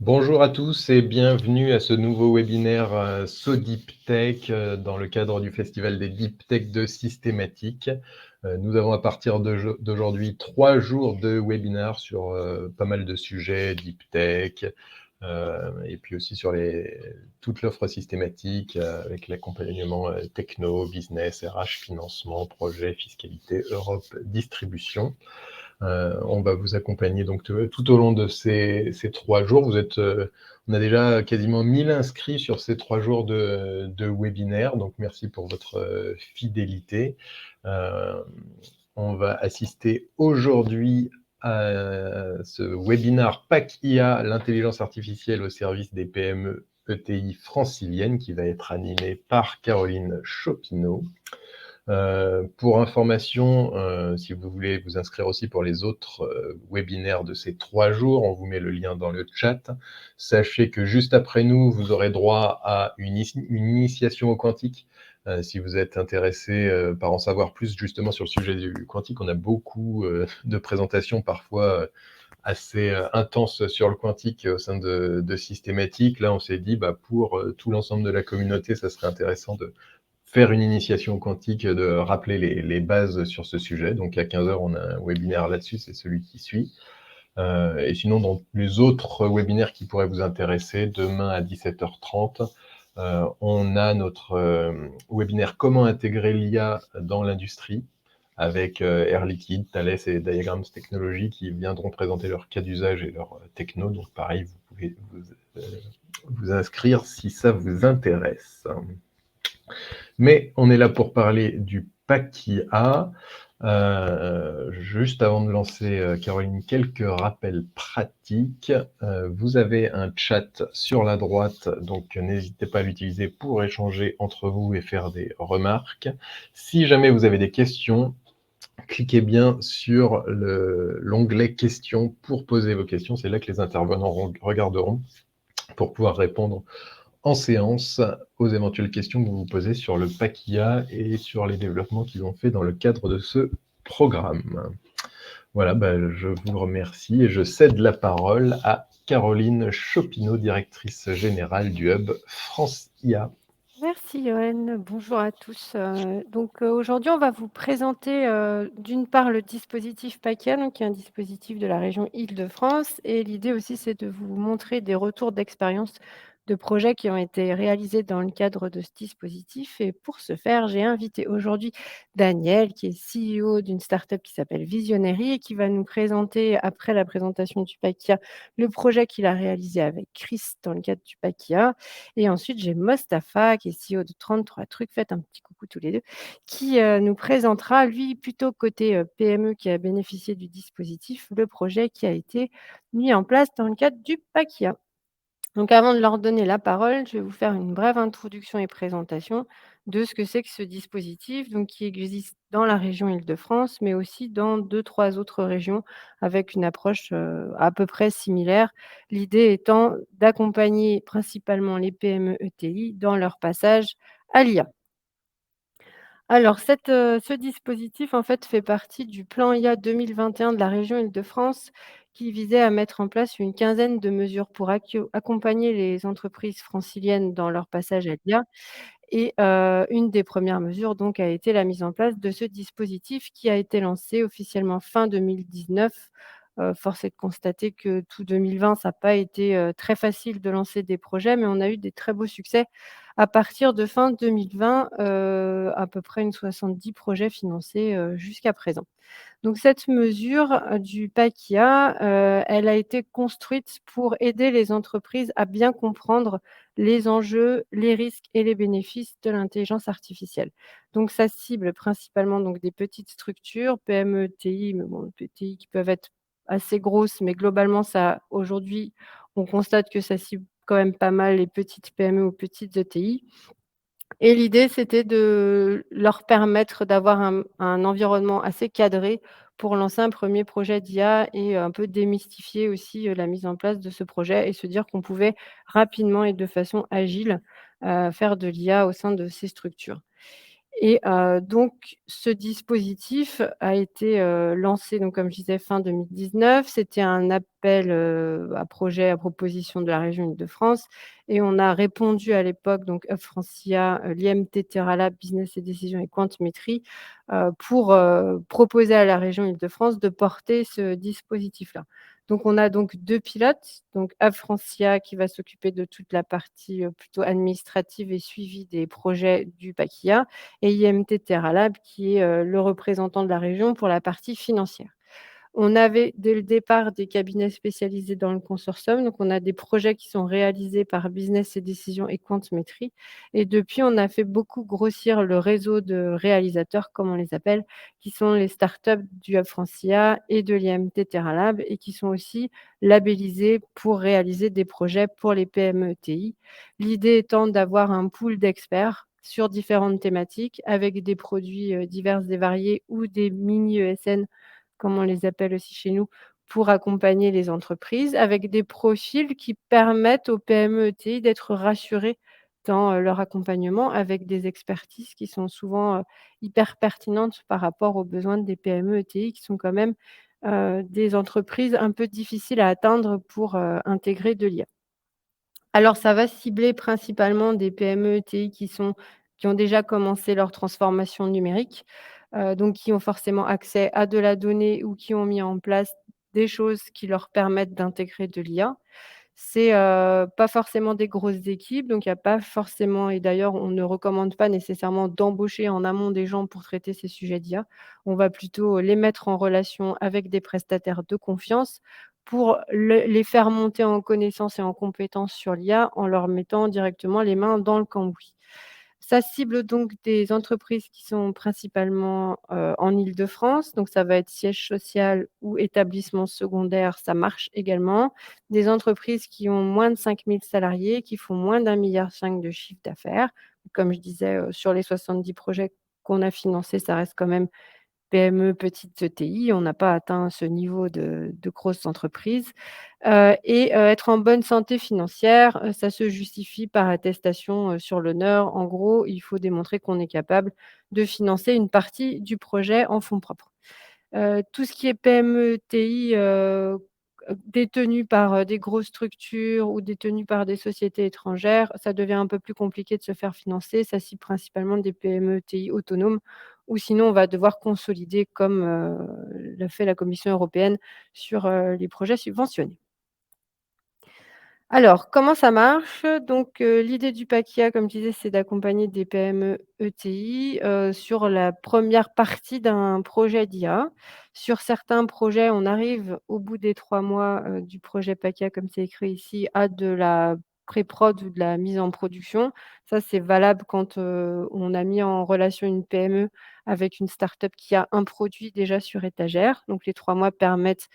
Bonjour à tous et bienvenue à ce nouveau webinaire So Deep Tech dans le cadre du Festival des Deep Tech de Systématique. Nous avons à partir d'aujourd'hui 3 jours de webinaires sur pas mal de sujets Deep Tech et puis aussi sur toute l'offre systématique avec l'accompagnement techno, business, RH, financement, projet, fiscalité, Europe, distribution. On va vous accompagner donc tout au long de ces 3 jours. On a déjà quasiment 1000 inscrits sur ces 3 jours de webinaire, donc merci pour votre fidélité. On va assister aujourd'hui à ce webinaire PAC IA, l'intelligence artificielle au service des PME ETI franciliennes, qui va être animé par Caroline Chopineau. Pour information, si vous voulez vous inscrire aussi pour les autres webinaires de ces 3 jours, on vous met le lien dans le chat. Sachez que juste après nous, vous aurez droit à une initiation au quantique. Si vous êtes intéressé par en savoir plus justement sur le sujet du quantique, on a beaucoup de présentations parfois assez intenses sur le quantique au sein de Systématique. Là, on s'est dit, pour tout l'ensemble de la communauté, ça serait intéressant de faire une initiation quantique, de rappeler les bases sur ce sujet. Donc à 15h, on a un webinaire là-dessus, c'est celui qui suit. Et sinon, dans les autres webinaires qui pourraient vous intéresser, demain à 17h30, on a notre webinaire Comment intégrer l'IA dans l'industrie avec Air Liquide, Thales et Diagrams Technologies qui viendront présenter leur cas d'usage et leur techno. Donc pareil, vous pouvez vous inscrire si ça vous intéresse. Mais on est là pour parler du PACIA. Juste avant de lancer, Caroline, quelques rappels pratiques. Vous avez un chat sur la droite, donc n'hésitez pas à l'utiliser pour échanger entre vous et faire des remarques. Si jamais vous avez des questions, cliquez bien sur l'onglet questions pour poser vos questions. C'est là que les intervenants regarderont pour pouvoir répondre en séance aux éventuelles questions que vous vous posez sur le PACIA et sur les développements qu'ils ont fait dans le cadre de ce programme. Voilà, je vous remercie et je cède la parole à Caroline Chopineau, directrice générale du Hub France IA. Merci Yoann, bonjour à tous. Aujourd'hui, on va vous présenter d'une part le dispositif PACA, donc, qui est un dispositif de la région Île-de-France. Et l'idée aussi, c'est de vous montrer des retours d'expérience de projets qui ont été réalisés dans le cadre de ce dispositif. Et pour ce faire, j'ai invité aujourd'hui Daniel, qui est CEO d'une start-up qui s'appelle Visionary et qui va nous présenter, après la présentation du PACA, le projet qu'il a réalisé avec Chris dans le cadre du PACA. Et ensuite, j'ai Mostafa, qui est CEO de 33 trucs, faites un petit coucou tous les 2, qui nous présentera, lui, plutôt côté PME qui a bénéficié du dispositif, le projet qui a été mis en place dans le cadre du PACIA. Donc avant de leur donner la parole, je vais vous faire une brève introduction et présentation de ce que c'est que ce dispositif, donc qui existe dans la région Île-de-France, mais aussi dans 2-3 autres régions avec une approche à peu près similaire. L'idée étant d'accompagner principalement les PME ETI dans leur passage à l'IA. Alors ce dispositif, en fait, fait partie du plan IA 2021 de la région Île-de-France qui visait à mettre en place une quinzaine de mesures pour accompagner les entreprises franciliennes dans leur passage à l'IA. Et une des premières mesures donc a été la mise en place de ce dispositif qui a été lancé officiellement fin 2019. Force est de constater que tout 2020, ça n'a pas été, très facile de lancer des projets, mais on a eu des très beaux succès à partir de fin 2020, à peu près une 70 projets financés, jusqu'à présent. Donc cette mesure, du PACIA, elle a été construite pour aider les entreprises à bien comprendre les enjeux, les risques et les bénéfices de l'intelligence artificielle. Donc ça cible principalement donc des petites structures, PME, TI, mais bon, TI qui peuvent être assez grosses, mais globalement ça aujourd'hui, on constate que ça cible quand même pas mal les petites PME ou petites ETI. Et l'idée, c'était de leur permettre d'avoir un environnement assez cadré pour lancer un premier projet d'IA et un peu démystifier aussi, la mise en place de ce projet et se dire qu'on pouvait rapidement et de façon agile, faire de l'IA au sein de ces structures. Et donc ce dispositif a été, lancé donc comme je disais fin 2019. C'était un appel, à projet, à proposition de la région Île-de-France et on a répondu à l'époque donc Hub Francia, l'IMT Terralab Business et Décision et Quantmetry, pour, proposer à la région Île-de-France de porter ce dispositif-là. Donc on a donc 2 pilotes, donc Hub Francia qui va s'occuper de toute la partie, plutôt administrative et suivi des projets du PACIA et IMT Terralab qui est, le représentant de la région pour la partie financière. On avait dès le départ des cabinets spécialisés dans le consortium, donc on a des projets qui sont réalisés par Business et Décision et Quantmetry et depuis on a fait beaucoup grossir le réseau de réalisateurs, comme on les appelle, qui sont les startups du Hub Francia et de l'IMT Terralab et qui sont aussi labellisés pour réaliser des projets pour les PME ETI. L'idée étant d'avoir un pool d'experts sur différentes thématiques avec des produits, divers et variés ou des mini ESN comme on les appelle aussi chez nous, pour accompagner les entreprises avec des profils qui permettent aux PME ETI d'être rassurées dans, leur accompagnement avec des expertises qui sont souvent, hyper pertinentes par rapport aux besoins des PME ETI qui sont quand même, des entreprises un peu difficiles à atteindre pour, intégrer de l'IA. Alors ça va cibler principalement des PME ETI qui ont déjà commencé leur transformation numérique, donc qui ont forcément accès à de la donnée ou qui ont mis en place des choses qui leur permettent d'intégrer de l'IA. C'est, pas forcément des grosses équipes, donc il y a pas forcément et d'ailleurs on ne recommande pas nécessairement d'embaucher en amont des gens pour traiter ces sujets d'IA. On va plutôt les mettre en relation avec des prestataires de confiance pour les faire monter en connaissances et en compétences sur l'IA en leur mettant directement les mains dans le cambouis. Ça cible donc des entreprises qui sont principalement, en Île-de-France, donc ça va être siège social ou établissement secondaire, ça marche également. Des entreprises qui ont moins de 5 000 salariés, qui font moins d'1,5 milliard de chiffre d'affaires. Comme je disais, sur les 70 projets qu'on a financés, ça reste quand même PME, petites ETI, on n'a pas atteint ce niveau de grosses entreprises, être en bonne santé financière, ça se justifie par attestation, sur l'honneur. En gros, il faut démontrer qu'on est capable de financer une partie du projet en fonds propres. Tout ce qui est PME, TI, détenues par, des grosses structures ou détenues par des sociétés étrangères, ça devient un peu plus compliqué de se faire financer. Ça cible principalement des PME, TI autonomes ou sinon on va devoir consolider comme, l'a fait la Commission européenne sur, les projets subventionnés. Alors, comment ça marche? Donc, l'idée du PACIA, comme je disais, c'est d'accompagner des PME ETI, sur la première partie d'un projet d'IA. Sur certains projets, on arrive au bout des 3 mois, du projet PACIA, comme c'est écrit ici, à de la pré-prod ou de la mise en production. Ça, c'est valable quand, on a mis en relation une PME avec une start-up qui a un produit déjà sur étagère. Donc les 3 mois permettent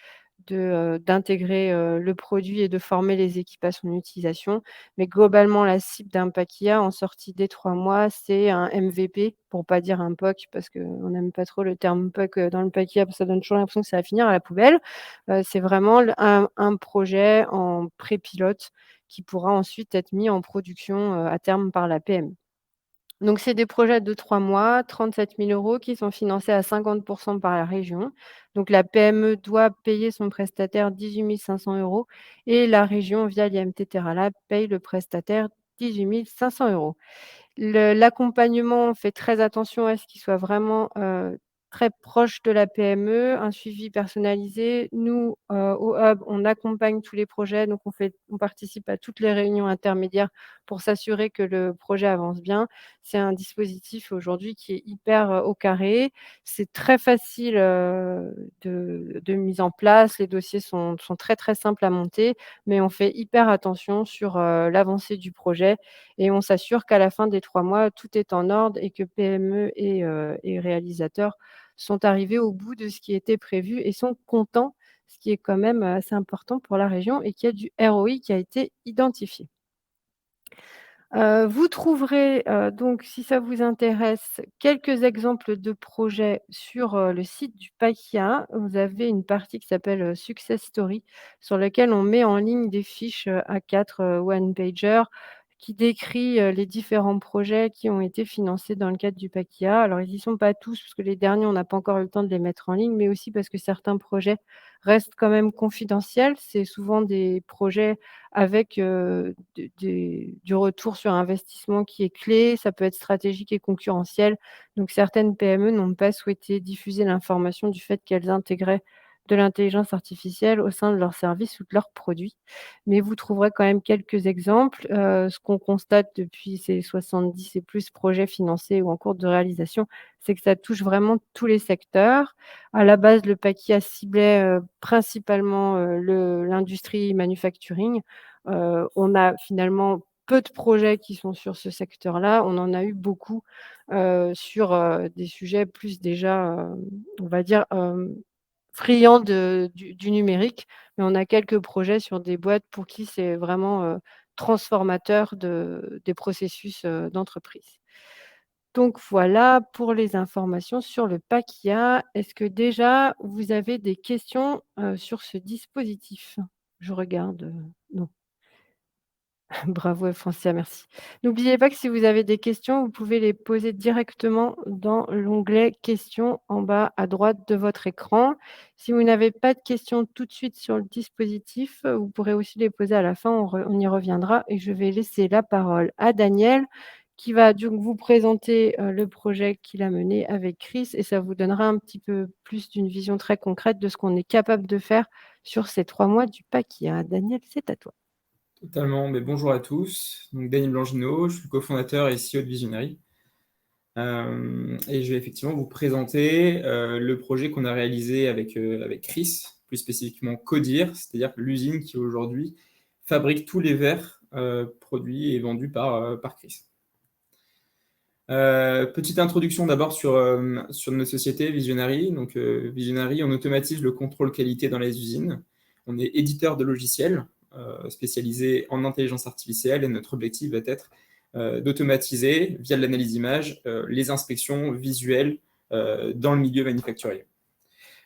d'intégrer, le produit et de former les équipes à son utilisation. Mais globalement, la cible d'un PACIA en sortie des 3 mois, c'est un MVP, pour pas dire un POC, parce qu'on n'aime pas trop le terme POC, dans le PACIA, parce que ça donne toujours l'impression que ça va finir à la poubelle. C'est vraiment un projet en pré-pilote qui pourra ensuite être mis en production, à terme par la PM. Donc c'est des projets de 3 mois, 37 000 € qui sont financés à 50 par la région. Donc la PME doit payer son prestataire 18 500 € et la région, via l'IMT Terralab, paye le prestataire 18 500 €. L'accompagnement, on fait très attention à ce qu'il soit vraiment, très proche de la PME, un suivi personnalisé. Nous, au hub, on accompagne tous les projets, donc on participe à toutes les réunions intermédiaires pour s'assurer que le projet avance bien. C'est un dispositif aujourd'hui qui est hyper, au carré. C'est très facile, de mise en place. Les dossiers sont très, très simples à monter, mais on fait hyper attention sur, l'avancée du projet et on s'assure qu'à la fin des 3 mois, tout est en ordre et que PME et réalisateurs sont arrivés au bout de ce qui était prévu et sont contents, ce qui est quand même assez important pour la région et qu'il y a du ROI qui a été identifié. Vous trouverez, donc si ça vous intéresse, quelques exemples de projets sur, le site du PACIA. Vous avez une partie qui s'appelle, Success Story sur lequel on met en ligne des fiches, A4, one pager qui décrit les différents projets qui ont été financés dans le cadre du PACIA. Alors, ils n'y sont pas tous, parce que les derniers, on n'a pas encore eu le temps de les mettre en ligne, mais aussi parce que certains projets restent quand même confidentiels. C'est souvent des projets avec du retour sur investissement qui est clé. Ça peut être stratégique et concurrentiel. Donc, certaines PME n'ont pas souhaité diffuser l'information du fait qu'elles intégraient de l'intelligence artificielle au sein de leurs services ou de leurs produits. Mais vous trouverez quand même quelques exemples. Ce qu'on constate depuis ces 70 et plus projets financés ou en cours de réalisation, c'est que ça touche vraiment tous les secteurs. À la base, le PACIA ciblait, principalement, l'industrie manufacturing. On a finalement peu de projets qui sont sur ce secteur-là. On en a eu beaucoup, sur, des sujets plus déjà, on va dire, friands du numérique, mais on a quelques projets sur des boîtes pour qui c'est vraiment, transformateur des processus, d'entreprise. Donc voilà pour les informations sur le PACIA. Est-ce que déjà vous avez des questions, sur ce dispositif? Je regarde, non. Bravo Francia, merci. N'oubliez pas que si vous avez des questions, vous pouvez les poser directement dans l'onglet «Questions» en bas à droite de votre écran. Si vous n'avez pas de questions tout de suite sur le dispositif, vous pourrez aussi les poser à la fin, on y reviendra et je vais laisser la parole à Daniel qui va donc vous présenter, le projet qu'il a mené avec Chris et ça vous donnera un petit peu plus d'une vision très concrète de ce qu'on est capable de faire sur ces 3 mois du PACIA. Daniel, c'est à toi. Totalement. Mais bonjour à tous. Donc Daniel Blangineau, je suis cofondateur et CEO de Visionary. Et je vais effectivement vous présenter le projet qu'on a réalisé avec Chris, plus spécifiquement Codir, c'est-à-dire l'usine qui aujourd'hui fabrique tous les verres produits et vendus par Chris. Petite introduction d'abord sur notre société Visionary. Donc Visionary, on automatise le contrôle qualité dans les usines. On est éditeur de logiciels spécialisé en intelligence artificielle et notre objectif va être d'automatiser, via de l'analyse d'image, les inspections visuelles dans le milieu manufacturier.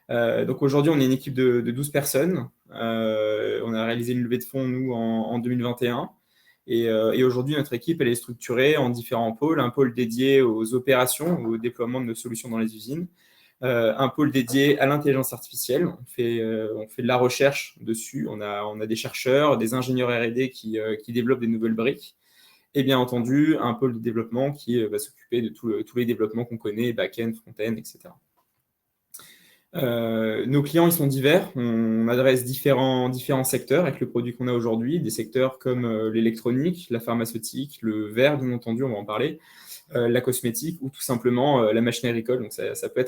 Donc aujourd'hui, on est une équipe de 12 personnes. On a réalisé une levée de fonds, nous, en 2021. Et aujourd'hui, notre équipe, elle est structurée en différents pôles. Un pôle dédié aux opérations, au déploiement de nos solutions dans les usines. Un pôle dédié à l'intelligence artificielle. On fait de la recherche dessus. On a des chercheurs, des ingénieurs R&D qui développent des nouvelles briques. Et bien entendu, un pôle de développement qui va s'occuper de tous les développements qu'on connaît, back-end, front-end, etc. Nos clients, ils sont divers. On adresse différents secteurs avec le produit qu'on a aujourd'hui. Des secteurs comme l'électronique, la pharmaceutique, le verre, bien entendu, on va en parler, la cosmétique ou tout simplement la machinerie agricole. Donc ça peut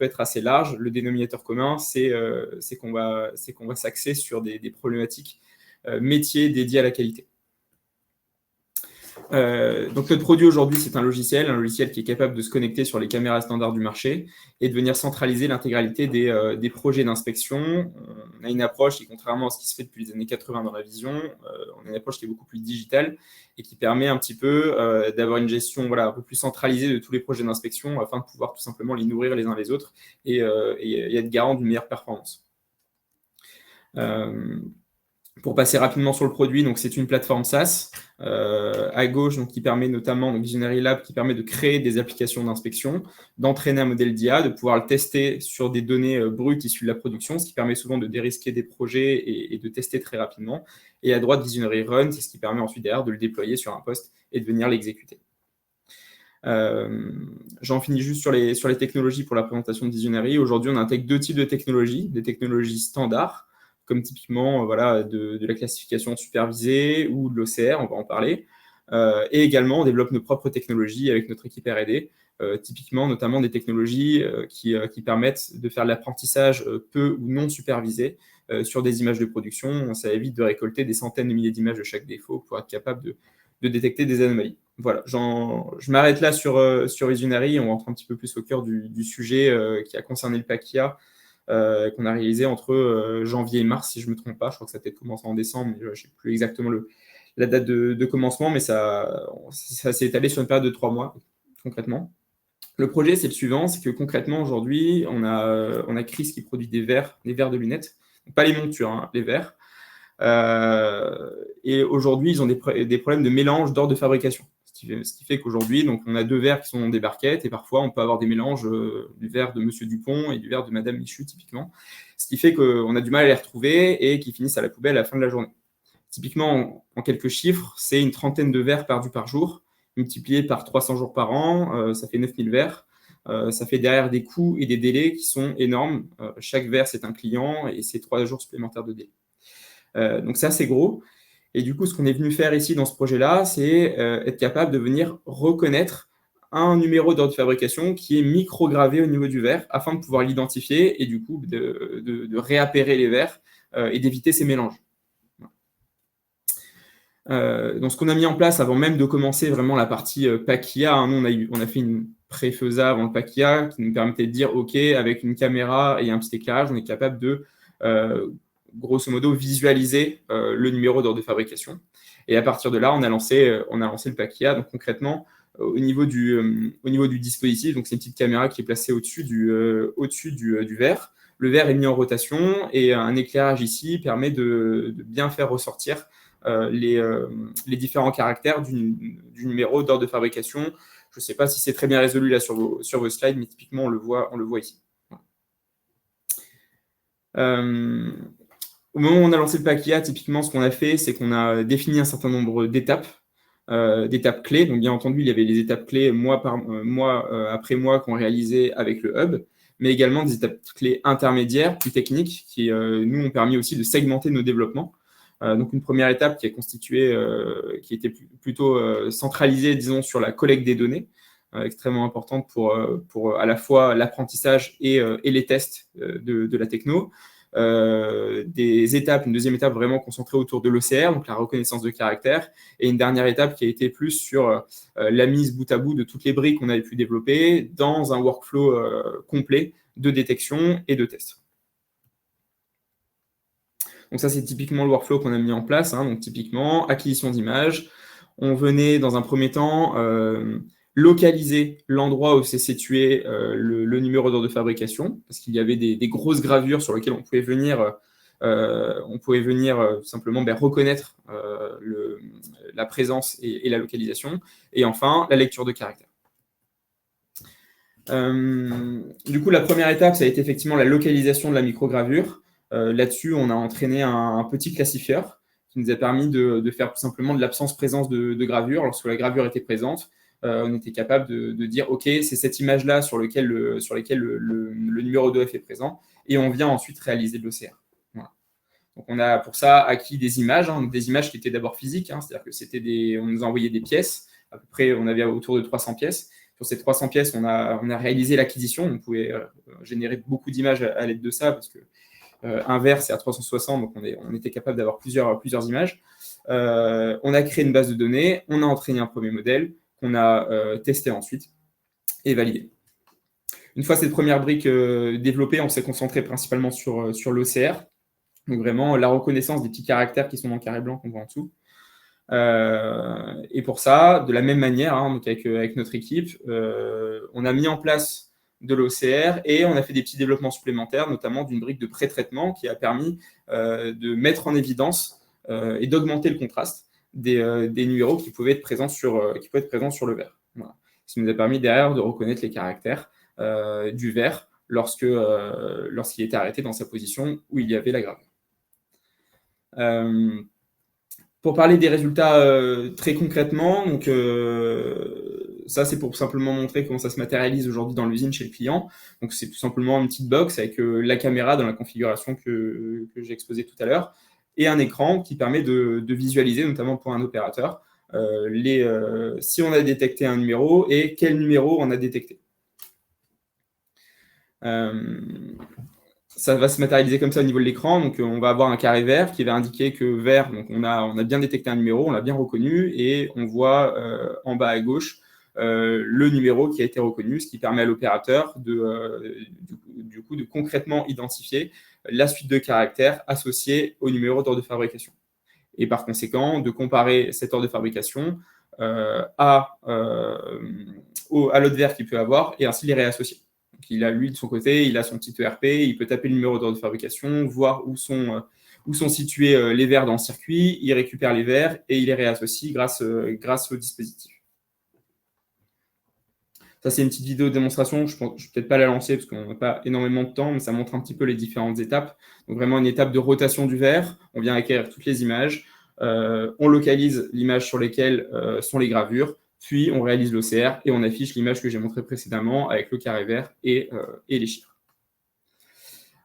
être assez large. Le dénominateur commun, c'est qu'on va s'axer sur des problématiques métiers dédiés à la qualité. Donc notre produit aujourd'hui, c'est un logiciel qui est capable de se connecter sur les caméras standards du marché et de venir centraliser l'intégralité des projets d'inspection. On a une approche qui, contrairement à ce qui se fait depuis les années 80 dans la vision, on a une approche qui est beaucoup plus digitale et qui permet un petit peu d'avoir une gestion un peu plus centralisée de tous les projets d'inspection afin de pouvoir tout simplement les nourrir les uns les autres et être garant d'une meilleure performance. Pour passer rapidement sur le produit, donc c'est une plateforme SaaS à gauche, donc qui permet notamment, donc Visionary Lab, qui permet de créer des applications d'inspection, d'entraîner un modèle d'IA, de pouvoir le tester sur des données brutes issues de la production, ce qui permet souvent de dérisquer des projets et de tester très rapidement. Et à droite, Visionary Run, c'est ce qui permet ensuite derrière de le déployer sur un poste et de venir l'exécuter. J'en finis juste sur les technologies pour la présentation de Visionary. Aujourd'hui, on intègre 2 types de technologies, des technologies standards, comme typiquement de la classification supervisée ou de l'OCR, on va en parler. Et également, on développe nos propres technologies avec notre équipe R&D, typiquement notamment des technologies qui permettent de faire de l'apprentissage peu ou non supervisé sur des images de production. Ça évite de récolter des centaines de milliers d'images de chaque défaut pour être capable de détecter des anomalies. Voilà, je m'arrête là sur Visionary. On rentre un petit peu plus au cœur du sujet qui a concerné le PACIA, qu'on a réalisé entre janvier et mars, si je ne me trompe pas. Je crois que ça a peut-être commencé en décembre, mais je ne sais plus exactement la date de commencement, mais ça s'est étalé sur une période de 3 mois, concrètement. Le projet, c'est le suivant, c'est que concrètement, aujourd'hui, on a Chris qui produit des verres de lunettes, donc pas les montures, hein, les verres, Et aujourd'hui, ils ont des problèmes de mélange d'ordre de fabrication. Ce qui fait qu'aujourd'hui, donc, on a 2 verres qui sont dans des barquettes et parfois, on peut avoir des mélanges du verre de Monsieur Dupont et du verre de Madame Michu, typiquement. Ce qui fait qu'on a du mal à les retrouver et qu'ils finissent à la poubelle à la fin de la journée. Typiquement, en quelques chiffres, c'est une trentaine de verres perdus par jour, multiplié par 300 jours par an, ça fait 9000 verres. Ça fait derrière des coûts et des délais qui sont énormes. Chaque verre, c'est un client et c'est 3 jours supplémentaires de délai. Donc, c'est assez gros. Et du coup, ce qu'on est venu faire ici dans ce projet-là, c'est être capable de venir reconnaître un numéro d'ordre de fabrication qui est microgravé au niveau du verre afin de pouvoir l'identifier et du coup de réappairer les verres et d'éviter ces mélanges. Donc, ce qu'on a mis en place avant même de commencer vraiment la partie PAC-IA, nous, on a fait une pré-FESA avant le PAC-IA qui nous permettait de dire, OK, avec une caméra et un petit éclairage, on est capable de grosso modo visualiser le numéro d'ordre de fabrication. Et à partir de là, on a lancé le PAC-IA. Donc concrètement, au niveau du dispositif, donc c'est une petite caméra qui est placée au-dessus du verre. Le verre est mis en rotation et un éclairage ici permet de bien faire ressortir les différents caractères du numéro d'ordre de fabrication. Je ne sais pas si c'est très bien résolu là sur vos slides, mais typiquement on le voit ici. Au moment où on a lancé le PAC-IA, typiquement, ce qu'on a fait, c'est qu'on a défini un certain nombre d'étapes clés. Donc, bien entendu, il y avait les étapes clés mois après mois qu'on réalisait avec le hub, mais également des étapes clés intermédiaires, plus techniques, qui nous ont permis aussi de segmenter nos développements. Donc, une première étape qui est constituée, qui était plutôt centralisée, disons, sur la collecte des données, extrêmement importante pour à la fois l'apprentissage et les tests de la techno. Une deuxième étape vraiment concentrée autour de l'OCR, donc la reconnaissance de caractères, et une dernière étape qui a été plus sur la mise bout à bout de toutes les briques qu'on avait pu développer dans un workflow complet de détection et de test. Donc ça, c'est typiquement le workflow qu'on a mis en place. Donc typiquement, acquisition d'images. On venait dans un premier temps localiser l'endroit où s'est situé le numéro d'ordre de fabrication, parce qu'il y avait des grosses gravures sur lesquelles on pouvait venir simplement reconnaître la présence et la localisation. Et enfin, la lecture de caractères. Du coup, la première étape, ça a été effectivement la localisation de la microgravure. Là-dessus, on a entraîné un petit classifieur qui nous a permis de faire tout simplement de l'absence-présence de gravure. Lorsque la gravure était présente, on était capable de dire, OK, c'est cette image-là sur laquelle le numéro d'OF est présent, et on vient ensuite réaliser de l'OCR. Voilà. Donc, on a pour ça acquis des images, des images qui étaient d'abord physiques, c'est-à-dire que on nous a envoyé des pièces, à peu près, on avait autour de 300 pièces. Sur ces 300 pièces, on a réalisé l'acquisition. On pouvait générer beaucoup d'images à l'aide de ça, parce que un verre, c'est à 360, donc on était capable d'avoir plusieurs images. On a créé une base de données, on a entraîné un premier modèle, qu'on a testé ensuite et validé. Une fois cette première brique développée, on s'est concentré principalement sur l'OCR, donc vraiment la reconnaissance des petits caractères qui sont dans le carré blanc qu'on voit en dessous. Et pour ça, de la même manière, donc avec notre équipe, on a mis en place de l'OCR et on a fait des petits développements supplémentaires, notamment d'une brique de pré-traitement qui a permis de mettre en évidence et d'augmenter le contraste des numéros qui pouvaient être présents sur le verre. Voilà. Ce qui nous a permis derrière de reconnaître les caractères du verre lorsqu'il était arrêté dans sa position où il y avait la gravure. Pour parler des résultats très concrètement, donc ça c'est pour simplement montrer comment ça se matérialise aujourd'hui dans l'usine chez le client. Donc c'est tout simplement une petite box avec la caméra dans la configuration que j'ai exposée tout à l'heure et un écran qui permet de visualiser, notamment pour un opérateur, si on a détecté un numéro et quel numéro on a détecté. Ça va se matérialiser comme ça au niveau de l'écran. Donc, on va avoir un carré vert qui va indiquer que vert, donc on a bien détecté un numéro, on l'a bien reconnu, et on voit en bas à gauche le numéro qui a été reconnu, ce qui permet à l'opérateur du coup de concrètement identifier la suite de caractères associée au numéro d'ordre de fabrication. Et par conséquent, de comparer cet ordre de fabrication à l'autre vert qu'il peut avoir et ainsi les réassocier. Donc, il a lui de son côté, il a son petit ERP, il peut taper le numéro d'ordre de fabrication, voir où sont où sont situés les verres dans le circuit, il récupère les verres et il les réassocie grâce au dispositif. Ça, c'est une petite vidéo de démonstration. Je ne vais peut-être pas la lancer parce qu'on n'a pas énormément de temps, mais ça montre un petit peu les différentes étapes. Donc, vraiment une étape de rotation du verre. On vient acquérir toutes les images. On localise l'image sur lesquelles sont les gravures. Puis, on réalise l'OCR et on affiche l'image que j'ai montrée précédemment avec le carré vert et les chiffres.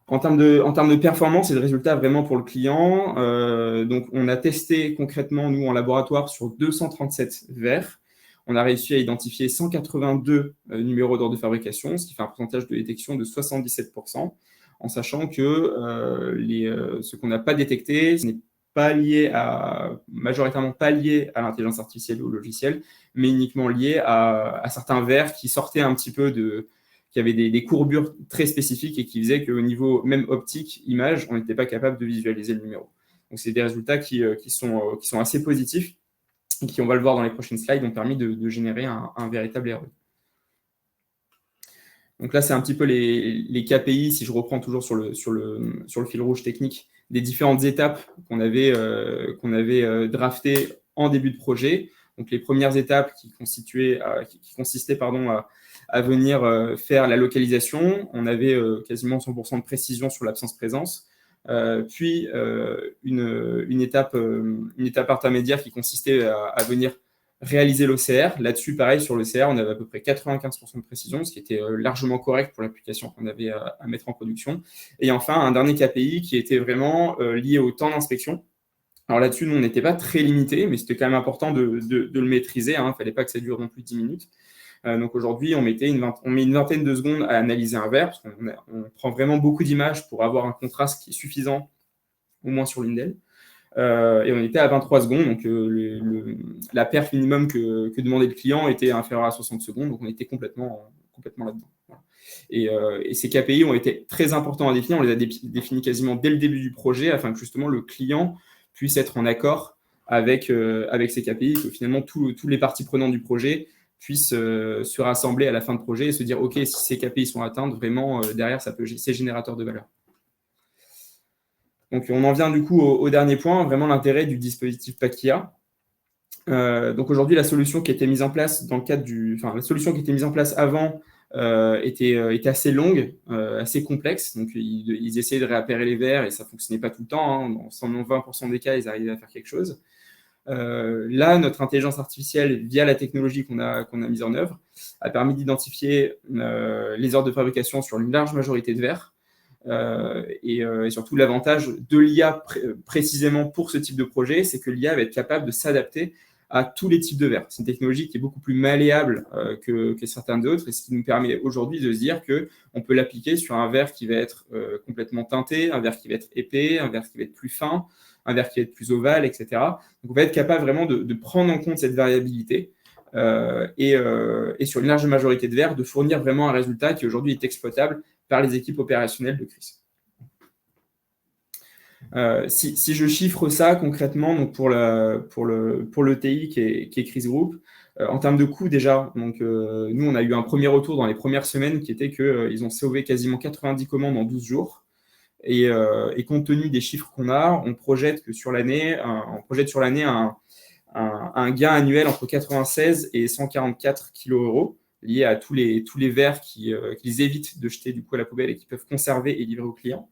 En termes de performance et de résultats vraiment pour le client, donc on a testé concrètement, nous, en laboratoire, sur 237 verres. On a réussi à identifier 182 numéros d'ordre de fabrication, ce qui fait un pourcentage de détection de 77%, en sachant que ce qu'on n'a pas détecté, ce n'est majoritairement pas lié à l'intelligence artificielle ou au logiciel, mais uniquement lié à certains verres qui sortaient un petit peu qui avaient des courbures très spécifiques et qui faisaient qu'au niveau même optique, image, on n'était pas capable de visualiser le numéro. Donc, c'est des résultats qui sont assez positifs et qui, on va le voir dans les prochaines slides, ont permis de générer un véritable ROI. Donc là, c'est un petit peu les KPI, si je reprends toujours sur le fil rouge technique, des différentes étapes qu'on avait draftées en début de projet. Donc, les premières étapes qui consistaient à venir faire la localisation. On avait quasiment 100% de précision sur l'absence-présence. Puis, une étape intermédiaire qui consistait à venir réaliser l'OCR. Là-dessus, pareil, sur l'OCR, on avait à peu près 95% de précision, ce qui était largement correct pour l'application qu'on avait à mettre en production. Et enfin, un dernier KPI qui était vraiment lié au temps d'inspection. Alors là-dessus, nous, on n'était pas très limité, mais c'était quand même important de le maîtriser. Il ne fallait pas que ça dure non plus 10 minutes. Donc aujourd'hui, on met une vingtaine de secondes à analyser un verre, parce qu'on prend vraiment beaucoup d'images pour avoir un contraste qui est suffisant, au moins sur l'une d'elles. Et on était à 23 secondes, donc la perf minimum que demandait le client était inférieure à 60 secondes, donc on était complètement là-dedans. Voilà. Et ces KPI ont été très importants à définir, on les a définis quasiment dès le début du projet, afin que justement le client puisse être en accord avec ces KPI, que finalement tous les parties prenantes du projet puissent se rassembler à la fin de projet et se dire « Ok, si ces KPI sont atteintes, vraiment, derrière, c'est générateur de valeur. » Donc, on en vient du coup au dernier point, vraiment l'intérêt du dispositif Pakia. Donc, aujourd'hui, la solution qui était mise en place la solution qui était mise en place avant était assez longue, assez complexe. Donc, ils essayaient de réappairer les verres et ça ne fonctionnait pas tout le temps. Dans 120% des cas, ils arrivaient à faire quelque chose. Là, notre intelligence artificielle, via la technologie qu'on a mise en œuvre, a permis d'identifier les ordres de fabrication sur une large majorité de verres. Et surtout, l'avantage de l'IA précisément pour ce type de projet, c'est que l'IA va être capable de s'adapter à tous les types de verres. C'est une technologie qui est beaucoup plus malléable que certains d'autres, et ce qui nous permet aujourd'hui de se dire qu'on peut l'appliquer sur un verre qui va être complètement teinté, un verre qui va être épais, un verre qui va être plus fin, un verre qui va être plus ovale, etc. Donc, on va être capable vraiment de prendre en compte cette variabilité et sur une large majorité de verres, de fournir vraiment un résultat qui aujourd'hui est exploitable par les équipes opérationnelles de CRIS. Si je chiffre ça concrètement donc pour l'ETI qui est CRIS Group, en termes de coûts déjà, donc, nous on a eu un premier retour dans les premières semaines qui était qu'ils ont sauvé quasiment 90 commandes en 12 jours. Et compte tenu des chiffres qu'on a, on projette sur l'année un gain annuel entre 96 et 144 kg lié à tous les verres qu'ils évitent de jeter du coup à la poubelle et qui peuvent conserver et livrer aux clients.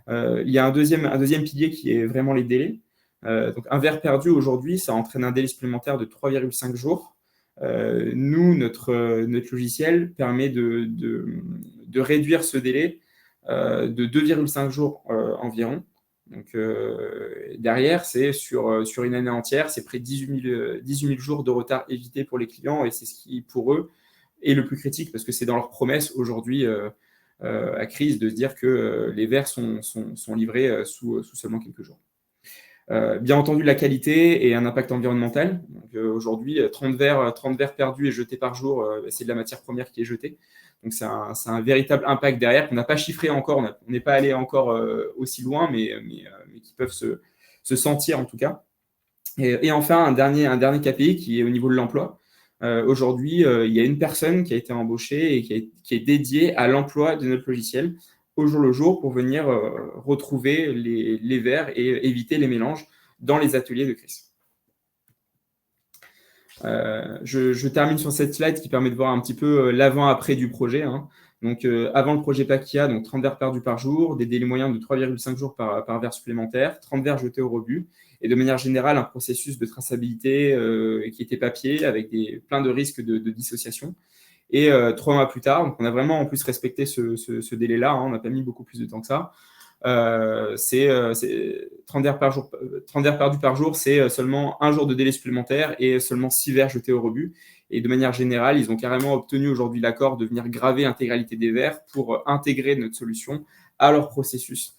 Il y a un deuxième pilier qui est vraiment les délais. Donc un verre perdu aujourd'hui, ça entraîne un délai supplémentaire de 3,5 jours. Nous, notre logiciel permet de réduire ce délai de 2,5 jours environ. Donc, derrière, c'est sur une année entière, c'est près de 18 000 jours de retard évité pour les clients et c'est ce qui, pour eux, est le plus critique parce que c'est dans leur promesse aujourd'hui à CRIS de se dire que les verres sont livrés sous seulement quelques jours. Bien entendu, la qualité et un impact environnemental. Aujourd'hui, 30 verres perdus et jetés par jour, c'est de la matière première qui est jetée. Donc, c'est un véritable impact derrière qu'on n'a pas chiffré encore. On n'est pas allé encore aussi loin, mais qui peuvent se sentir en tout cas. Et enfin, un dernier KPI qui est au niveau de l'emploi. Aujourd'hui, il y a une personne qui a été embauchée et qui est dédiée à l'emploi de notre logiciel au jour le jour pour venir retrouver les verres et éviter les mélanges dans les ateliers de Chris. Je termine sur cette slide qui permet de voir un petit peu l'avant-après du projet. Donc, avant le projet Pakia, donc 30 verres perdus par jour, des délais moyens de 3,5 jours par verre supplémentaire, 30 verres jetés au rebut, et de manière générale, un processus de traçabilité qui était papier, avec plein de risques de dissociation. Et 3 mois plus tard, donc on a vraiment en plus respecté ce délai-là, on n'a pas mis beaucoup plus de temps que ça. C'est 30 verres perdus par jour, c'est seulement 1 jour de délai supplémentaire et seulement 6 verres jetés au rebut. Et de manière générale, ils ont carrément obtenu aujourd'hui l'accord de venir graver l'intégralité des verres pour intégrer notre solution à leur processus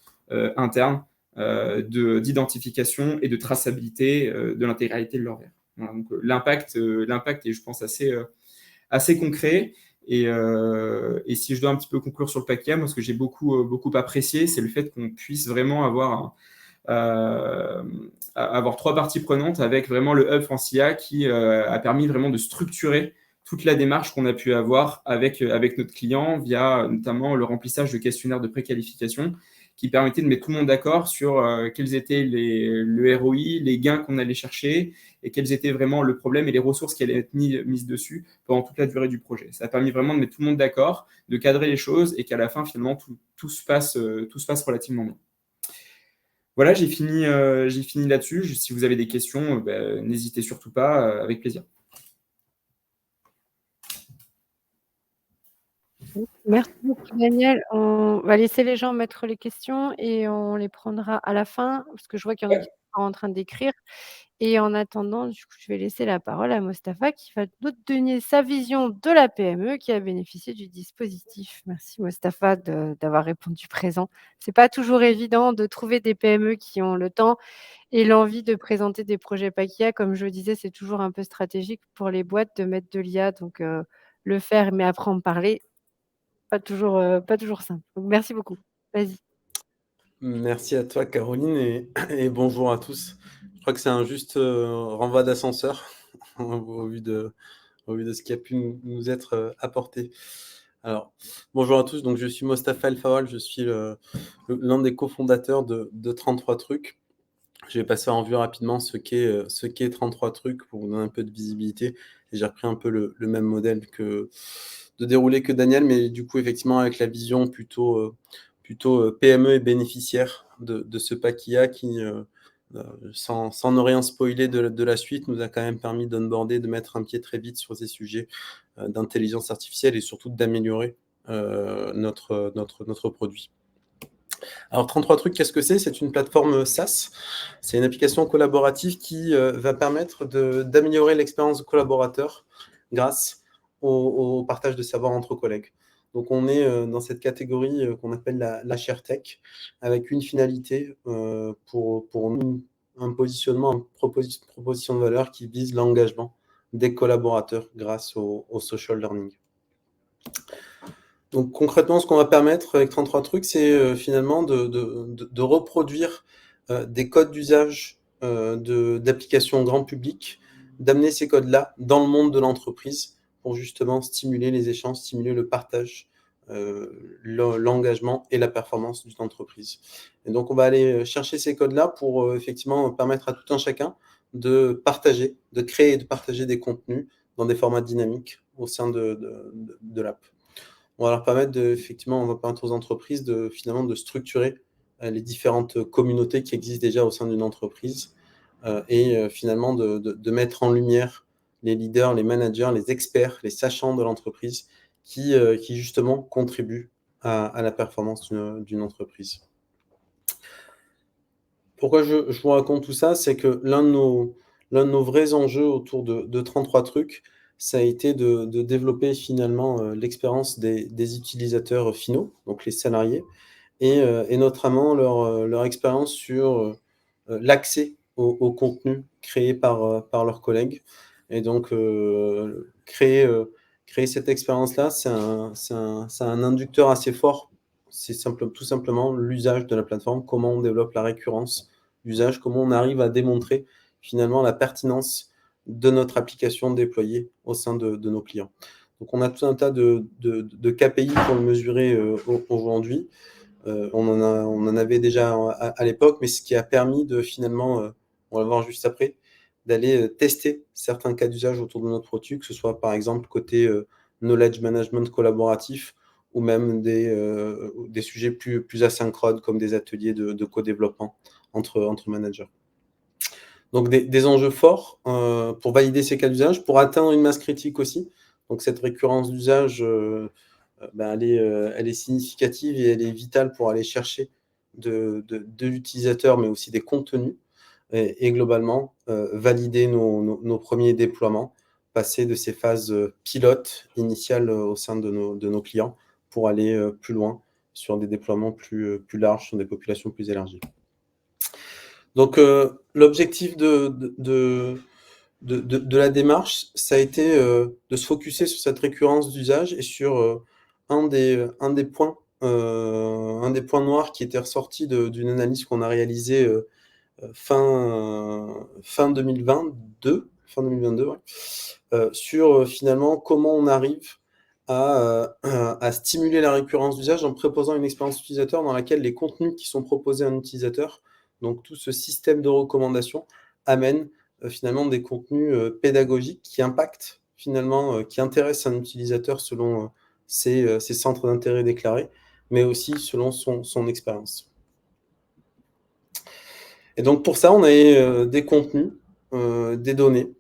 interne d'identification et de traçabilité de l'intégralité de leurs verres. Voilà, donc l'impact est, je pense, assez concret. Et si je dois un petit peu conclure sur le Pakia, moi, ce que j'ai beaucoup apprécié, c'est le fait qu'on puisse vraiment avoir 3 parties prenantes avec vraiment le hub Francia qui a permis vraiment de structurer toute la démarche qu'on a pu avoir avec notre client via notamment le remplissage de questionnaires de préqualification qui permettait de mettre tout le monde d'accord sur quels étaient le ROI, les gains qu'on allait chercher et quels étaient vraiment le problème et les ressources qui allaient être mises dessus pendant toute la durée du projet. Ça a permis vraiment de mettre tout le monde d'accord, de cadrer les choses et qu'à la fin, finalement, tout se passe relativement bien. Voilà, j'ai fini là-dessus. Si vous avez des questions, n'hésitez surtout pas, avec plaisir. Merci beaucoup, Daniel. On va laisser les gens mettre les questions et on les prendra à la fin, parce que je vois qu'il y en a qui sont en train d'écrire. Et en attendant, du coup, je vais laisser la parole à Mostafa qui va nous donner sa vision de la PME qui a bénéficié du dispositif. Merci Mostafa d'avoir répondu présent. C'est pas toujours évident de trouver des PME qui ont le temps et l'envie de présenter des projets Pakia. Comme je le disais, c'est toujours un peu stratégique pour les boîtes de mettre de l'IA, donc le faire, mais après en parler, pas toujours simple. Donc merci beaucoup. Vas-y. Merci à toi, Caroline, et bonjour à tous. Je crois que c'est un juste renvoi d'ascenseur au vu de ce qui a pu nous être apporté. Alors, bonjour à tous. Donc, je suis Mostafa El Fawal, je suis l'un des cofondateurs de 33 trucs. Je vais passer en revue rapidement ce qu'est 33 trucs pour vous donner un peu de visibilité. Et j'ai repris un peu le même modèle de déroulé que Daniel, mais du coup, effectivement, avec la vision plutôt PME et bénéficiaire de ce pack IA qui, sans ne rien spoiler de la suite, nous a quand même permis d'onboarder, de mettre un pied très vite sur ces sujets d'intelligence artificielle et surtout d'améliorer notre produit. Alors 33 trucs, qu'est-ce que c'est ? C'est une plateforme SaaS, c'est une application collaborative qui va permettre d'améliorer l'expérience collaborateur grâce au partage de savoir entre collègues. Donc on est dans cette catégorie qu'on appelle la share tech, avec une finalité pour nous, un positionnement, une proposition de valeur qui vise l'engagement des collaborateurs grâce au social learning. Donc concrètement, ce qu'on va permettre avec 33 trucs, c'est finalement de reproduire des codes d'usage d'applications grand public, d'amener ces codes-là dans le monde de l'entreprise pour justement stimuler les échanges, stimuler le partage, l'engagement et la performance d'une entreprise. Et donc on va aller chercher ces codes-là pour effectivement permettre à tout un chacun de partager, de créer et de partager des contenus dans des formats dynamiques au sein de l'app. On va leur permettre on va permettre aux entreprises finalement de structurer les différentes communautés qui existent déjà au sein d'une entreprise et finalement de mettre en lumière les leaders, les managers, les experts, les sachants de l'entreprise qui justement contribuent à la performance d'une entreprise. Pourquoi je vous raconte tout ça ? C'est que l'un de nos vrais enjeux autour de 33 trucs, ça a été de développer finalement l'expérience des utilisateurs finaux, donc les salariés, et notamment leur expérience sur l'accès au contenu créé par leurs collègues. Et donc, créer cette expérience-là, c'est un inducteur assez fort. C'est tout simplement l'usage de la plateforme, comment on développe la récurrence d'usage, comment on arrive à démontrer finalement la pertinence de notre application déployée au sein de nos clients. Donc, on a tout un tas de KPI pour le mesurer aujourd'hui. On en avait déjà à l'époque, mais ce qui a permis de finalement, on va le voir juste après, d'aller tester certains cas d'usage autour de notre produit, que ce soit par exemple côté knowledge management collaboratif ou même des sujets plus asynchrones comme des ateliers de co-développement entre managers. Donc des enjeux forts pour valider ces cas d'usage, pour atteindre une masse critique aussi. Donc cette récurrence d'usage, elle est significative et elle est vitale pour aller chercher de l'utilisateur, mais aussi des contenus et globalement valider nos premiers déploiements, passer de ces phases pilotes initiales au sein de nos clients pour aller plus loin sur des déploiements plus larges, sur des populations plus élargies. Donc l'objectif de la démarche, ça a été de se focuser sur cette récurrence d'usage et sur un des points noirs qui était ressorti d'une analyse qu'on a réalisée fin 2022, ouais, sur finalement comment on arrive à stimuler la récurrence d'usage en proposant une expérience utilisateur dans laquelle les contenus qui sont proposés à un utilisateur, donc tout ce système de recommandation, amène finalement des contenus pédagogiques qui impactent finalement, qui intéressent un utilisateur selon ses centres d'intérêt déclarés, mais aussi selon son expérience. Et donc pour ça, on a des contenus, des données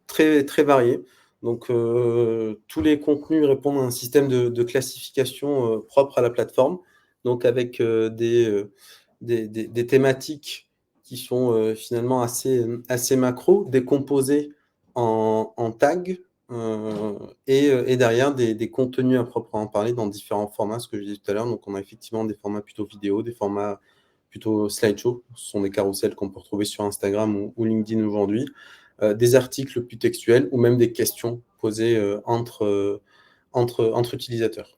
très, très variées. Donc tous les contenus répondent à un système de classification propre à la plateforme, donc avec des thématiques qui sont finalement assez macro, décomposées en tags, et derrière des contenus à proprement parler dans différents formats, ce que je disais tout à l'heure. Donc on a effectivement des formats plutôt vidéo, des formats plutôt slideshow, ce sont des carousels qu'on peut retrouver sur Instagram ou LinkedIn aujourd'hui, des articles plus textuels ou même des questions posées entre utilisateurs.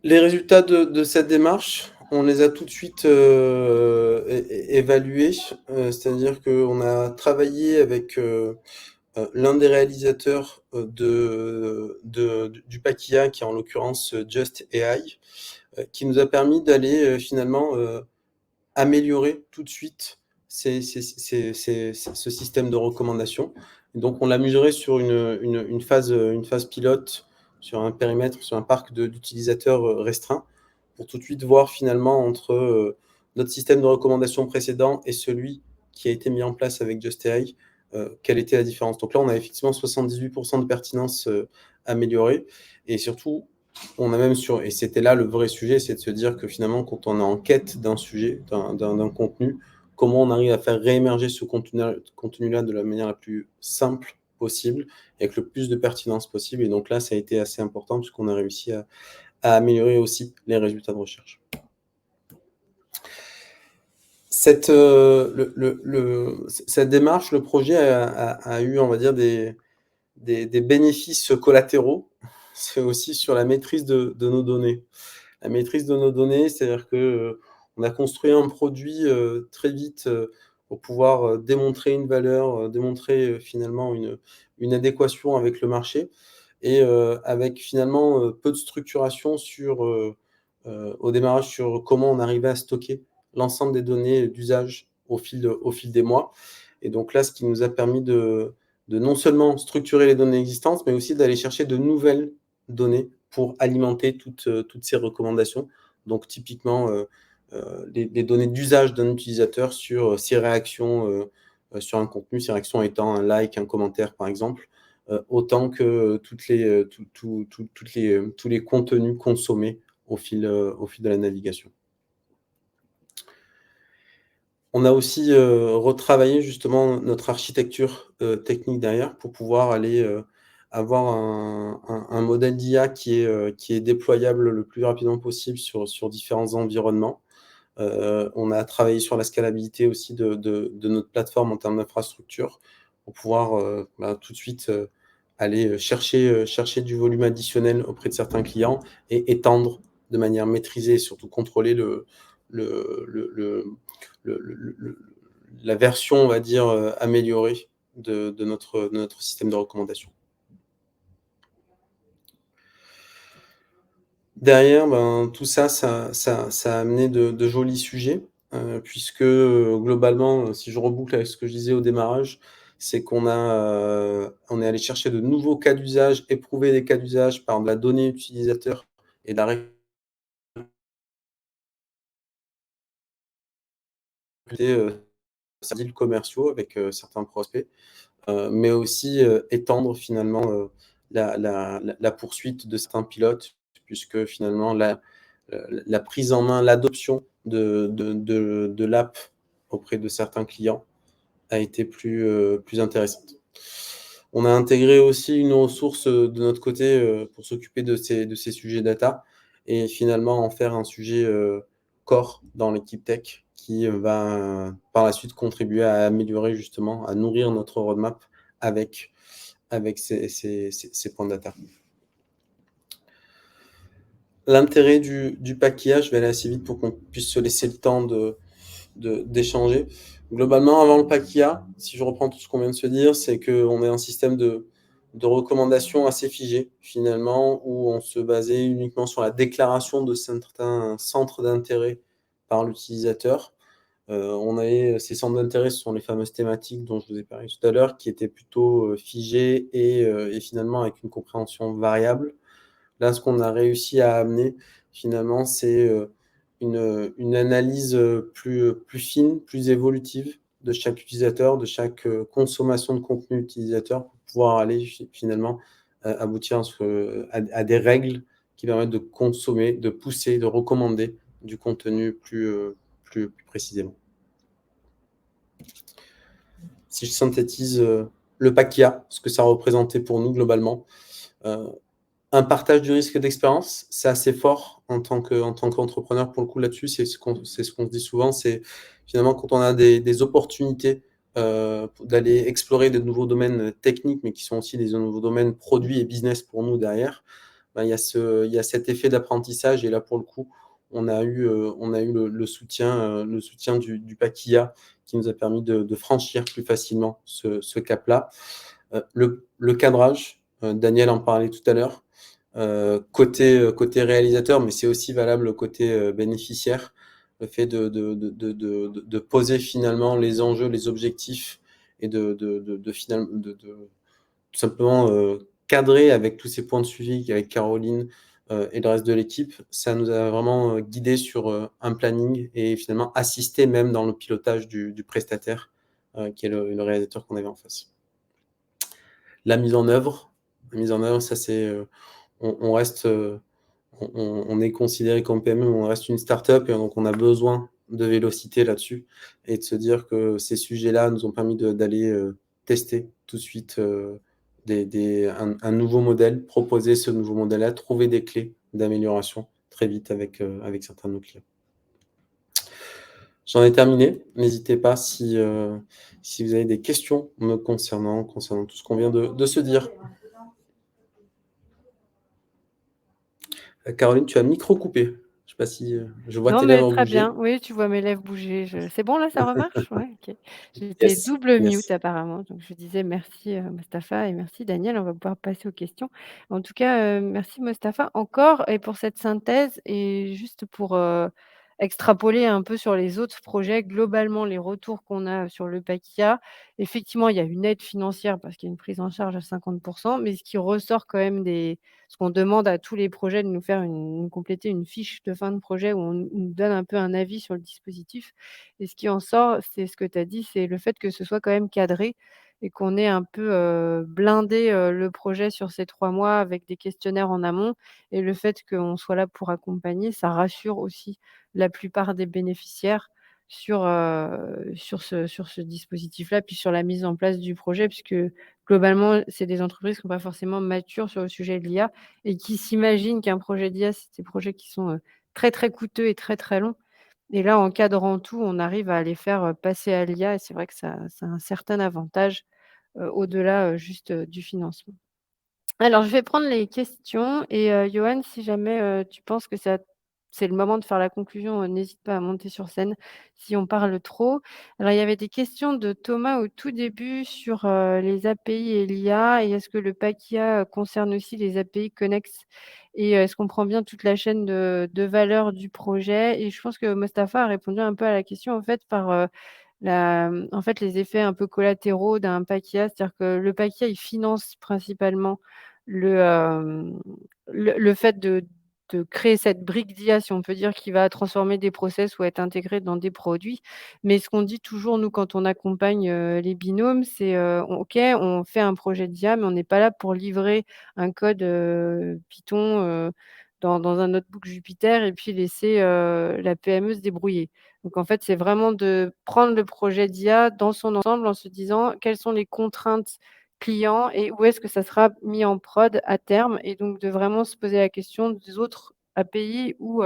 Les résultats de cette démarche, on les a tout de suite évalués, c'est-à-dire qu'on a travaillé avec l'un des réalisateurs du pack IA, qui est en l'occurrence Just AI, qui nous a permis d'aller finalement améliorer tout de suite ce système de recommandation. Et donc on l'a mesuré sur une phase pilote, sur un périmètre, sur un parc d'utilisateurs restreint, pour tout de suite voir finalement entre notre système de recommandation précédent et celui qui a été mis en place avec Just AI, quelle était la différence. Donc là, on a effectivement 78% de pertinence améliorée, et surtout, on a même et c'était là le vrai sujet, c'est de se dire que finalement, quand on est en quête d'un sujet, d'un contenu, comment on arrive à faire réémerger ce contenu-là de la manière la plus simple possible, et avec le plus de pertinence possible. Et donc là, ça a été assez important, puisqu'on a réussi à améliorer aussi les résultats de recherche. Cette démarche, le projet a eu, on va dire, des bénéfices collatéraux. C'est aussi sur la maîtrise de nos données. La maîtrise de nos données, c'est-à-dire qu'on a construit un produit très vite pour pouvoir démontrer une valeur, démontrer finalement une adéquation avec le marché, et avec finalement peu de structuration au démarrage sur comment on arrivait à stocker l'ensemble des données d'usage au fil des mois. Et donc là, ce qui nous a permis de non seulement structurer les données existantes, mais aussi d'aller chercher de nouvelles données pour alimenter toutes ces recommandations. Donc typiquement, les données d'usage d'un utilisateur sur ses réactions sur un contenu, ses réactions étant un like, un commentaire par exemple, autant que tous les contenus consommés au fil de la navigation. On a aussi retravaillé justement notre architecture technique derrière pour pouvoir aller avoir un modèle d'IA qui est déployable le plus rapidement possible sur différents environnements. On a travaillé sur la scalabilité aussi de notre plateforme en termes d'infrastructure pour pouvoir tout de suite aller chercher du volume additionnel auprès de certains clients et étendre de manière maîtrisée et surtout contrôler la version, on va dire, améliorée de notre système de recommandation. Derrière, tout ça a amené de jolis sujets, puisque, globalement, si je reboucle avec ce que je disais au démarrage, c'est qu'on on est allé chercher de nouveaux cas d'usage, éprouver des cas d'usage par de la donnée utilisateur et de la récolter, certains deals commerciaux avec, certains prospects, mais aussi, étendre finalement, la poursuite de certains pilotes, puisque finalement la prise en main, l'adoption de l'app auprès de certains clients a été plus intéressante. On a intégré aussi une ressource, de notre côté, pour s'occuper de ces sujets data et finalement en faire un sujet, core dans l'équipe tech qui va, par la suite contribuer à améliorer justement, à nourrir notre roadmap avec ces points data. L'intérêt du package, je vais aller assez vite pour qu'on puisse se laisser le temps d'échanger. Globalement, avant le package, si je reprends tout ce qu'on vient de se dire, c'est qu'on est un système de recommandations assez figé, finalement, où on se basait uniquement sur la déclaration de certains centres d'intérêt par l'utilisateur. On avait ces centres d'intérêt, ce sont les fameuses thématiques dont je vous ai parlé tout à l'heure, qui étaient plutôt figées et finalement avec une compréhension variable. Là, ce qu'on a réussi à amener, finalement, c'est une analyse plus fine, plus évolutive de chaque utilisateur, de chaque consommation de contenu utilisateur, pour pouvoir aller finalement aboutir à des règles qui permettent de consommer, de pousser, de recommander du contenu plus précisément. Si je synthétise le PACIA, ce que ça représentait pour nous globalement, un partage du risque d'expérience, c'est assez fort en tant qu'entrepreneur pour le coup là-dessus, c'est ce qu'on se dit souvent, c'est finalement quand on a des opportunités d'aller explorer de nouveaux domaines techniques, mais qui sont aussi des nouveaux domaines produits et business pour nous derrière, il y a cet effet d'apprentissage et là pour le coup, on a eu le soutien du PACIA qui nous a permis de franchir plus facilement ce cap-là. Le cadrage, Daniel en parlait tout à l'heure, côté réalisateur, mais c'est aussi valable côté bénéficiaire, le fait de poser finalement les enjeux, les objectifs et tout simplement cadrer avec tous ces points de suivi avec Caroline et le reste de l'équipe, ça nous a vraiment guidé sur un planning et finalement assisté même dans le pilotage du prestataire qui est le réalisateur qu'on avait en face. La mise en œuvre, ça c'est on reste, on est considéré comme PME, on reste une start-up et donc on a besoin de vélocité là-dessus et de se dire que ces sujets-là nous ont permis d'aller tester tout de suite un nouveau modèle, proposer ce nouveau modèle-là, trouver des clés d'amélioration très vite avec certains de nos clients. J'en ai terminé. N'hésitez pas si vous avez des questions me concernant tout ce qu'on vient de se dire. Caroline, tu as micro coupé. Je ne sais pas si je vois tes lèvres très bouger. bien. Oui, tu vois mes lèvres bouger. C'est bon là, ça remarche? Ouais, OK. J'étais Yes, double yes. mute apparemment, donc je disais merci, Mustapha et merci Daniel. On va pouvoir passer aux questions. En tout cas, merci Mustapha encore et pour cette synthèse et juste pour, extrapoler un peu sur les autres projets. Globalement, les retours qu'on a sur le PACIA, effectivement, il y a une aide financière parce qu'il y a une prise en charge à 50 mais ce qui ressort quand même ce qu'on demande à tous les projets de nous faire compléter une fiche de fin de projet où on nous donne un peu un avis sur le dispositif et ce qui en sort, c'est ce que tu as dit, c'est le fait que ce soit quand même cadré et qu'on ait un peu, blindé, le projet sur ces 3 mois avec des questionnaires en amont et le fait qu'on soit là pour accompagner, ça rassure aussi la plupart des bénéficiaires sur ce dispositif-là, puis sur la mise en place du projet puisque globalement, c'est des entreprises qui sont pas forcément matures sur le sujet de l'IA et qui s'imaginent qu'un projet d'IA, c'est des projets qui sont, très, très coûteux et très, très longs et là, en cadrant tout, on arrive à les faire, passer à l'IA et c'est vrai que ça a un certain avantage, au-delà, juste, du financement. Alors je vais prendre les questions et Yoann, si jamais, tu penses que ça c'est le moment de faire la conclusion, n'hésite pas à monter sur scène si on parle trop. Alors il y avait des questions de Thomas au tout début sur, les API et l'IA et est-ce que le pack IA concerne aussi les API connexes et est-ce qu'on prend bien toute la chaîne de valeur du projet? Et je pense que Mustapha a répondu un peu à la question en fait par, en fait, les effets un peu collatéraux d'un PACIA, c'est-à-dire que le PACIA, il finance principalement le, le fait de créer cette brique d'IA, si on peut dire, qui va transformer des process ou être intégrée dans des produits. Mais ce qu'on dit toujours, nous, quand on accompagne, les binômes, c'est, OK, on fait un projet d'IA, mais on n'est pas là pour livrer un code, Python, dans un notebook Jupyter et puis laisser, la PME se débrouiller. Donc en fait, c'est vraiment de prendre le projet d'IA dans son ensemble en se disant: «Quelles sont les contraintes clients et où est-ce que ça sera mis en prod à terme?» et donc de vraiment se poser la question des autres API ou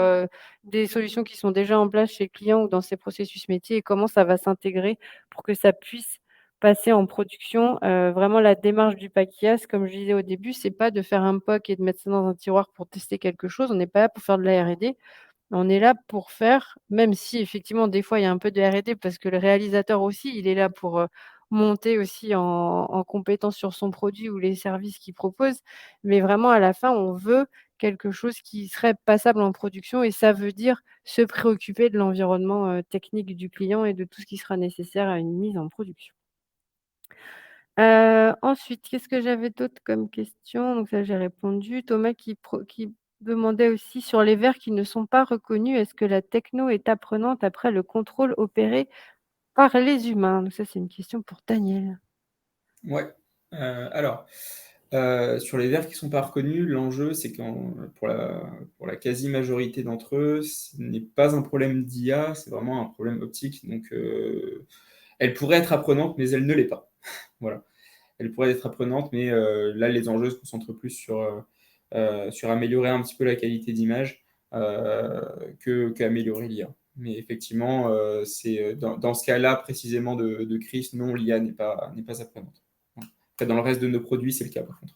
des solutions qui sont déjà en place chez le client ou dans ses processus métiers et comment ça va s'intégrer pour que ça puisse passer en production. Vraiment la démarche du pack IaaS, comme je disais au début, c'est pas de faire un POC et de mettre ça dans un tiroir pour tester quelque chose. On n'est pas là pour faire de la R&D. On est là pour faire, même si effectivement des fois il y a un peu de R&D parce que le réalisateur aussi, il est là pour, monter aussi en compétence sur son produit ou les services qu'il propose. Mais vraiment à la fin, on veut quelque chose qui serait passable en production et ça veut dire se préoccuper de l'environnement, technique du client et de tout ce qui sera nécessaire à une mise en production. Ensuite, qu'est-ce que j'avais d'autre comme question? Donc ça, j'ai répondu. Thomas qui demandait aussi sur les vers qui ne sont pas reconnus, est-ce que la techno est apprenante après le contrôle opéré par les humains? Donc ça, c'est une question pour Daniel. Ouais. Alors, sur les vers qui ne sont pas reconnus, l'enjeu, c'est pour la quasi-majorité d'entre eux, ce n'est pas un problème d'IA, c'est vraiment un problème optique. Donc, elle pourrait être apprenante, mais elle ne l'est pas. Voilà. Elle pourrait être apprenante, mais là, les enjeux se concentrent plus sur améliorer un petit peu la qualité d'image qu'améliorer l'IA. Mais effectivement, c'est dans ce cas-là précisément de Chris, non, l'IA n'est pas apprenante. Après, dans le reste de nos produits, c'est le cas par contre.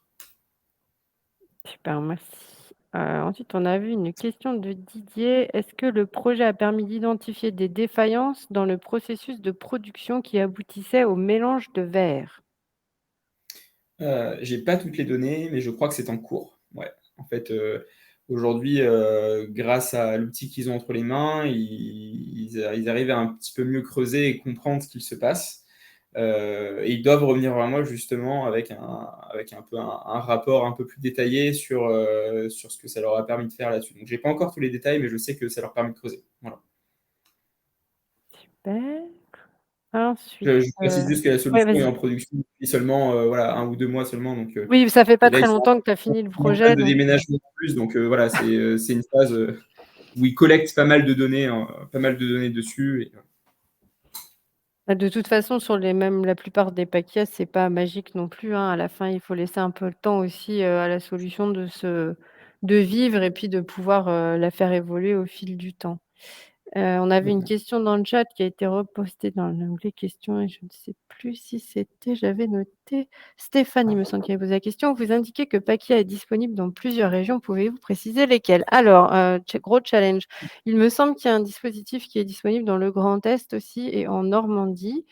Super, merci. Ensuite, on a vu une question de Didier. Est-ce que le projet a permis d'identifier des défaillances dans le processus de production qui aboutissait au mélange de verre? J'ai pas toutes les données, mais je crois que c'est en cours. Ouais. En fait, aujourd'hui, grâce à l'outil qu'ils ont entre les mains, ils arrivent à un petit peu mieux creuser et comprendre ce qu'il se passe. Et ils doivent revenir vers moi justement avec un peu un rapport un peu plus détaillé sur ce que ça leur a permis de faire là-dessus. Donc j'ai pas encore tous les détails, mais je sais que ça leur permet de creuser. Voilà. Super. Ensuite, Je précise juste que la ouais, solution est vas-y. en production depuis seulement voilà, 1 ou 2 mois seulement. Donc, Oui, ça fait pas et là, très ils sont longtemps que tu as fini le en phase projet, de donc déménagement en plus. Donc voilà, c'est une phase où ils collectent pas mal de données, dessus. Et, bah, de toute façon, sur la plupart des paquets, c'est pas magique non plus, hein. À la fin, il faut laisser un peu le temps aussi, à la solution de vivre et puis de pouvoir, la faire évoluer au fil du temps. On avait une question dans le chat qui a été repostée dans l'onglet questions et je ne sais plus si c'était j'avais noté Stéphane, il me semble, qui avait posé la question. Vous indiquez que Pakia est disponible dans plusieurs régions. Pouvez-vous préciser lesquelles? Alors, gros challenge. Il me semble qu'il y a un dispositif qui est disponible dans le Grand Est aussi et en Normandie.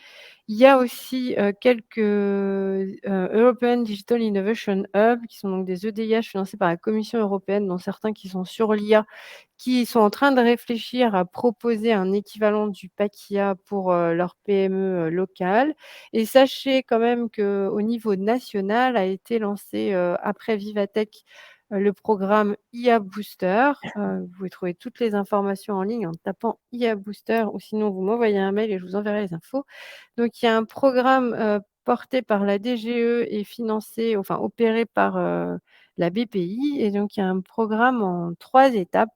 Il y a aussi, quelques, European Digital Innovation Hub qui sont donc des EDIH financés par la Commission européenne, dont certains qui sont sur l'IA, qui sont en train de réfléchir à proposer un équivalent du PAC-IA pour, leurs PME, locales et sachez quand même qu'au niveau national a été lancé, après Vivatech, le programme IA Booster. Vous pouvez trouver toutes les informations en ligne en tapant IA Booster ou sinon vous m'envoyez un mail et je vous enverrai les infos. Donc il y a un programme, porté par la DGE et financé, enfin opéré par, la BPI et donc il y a un programme en 3 étapes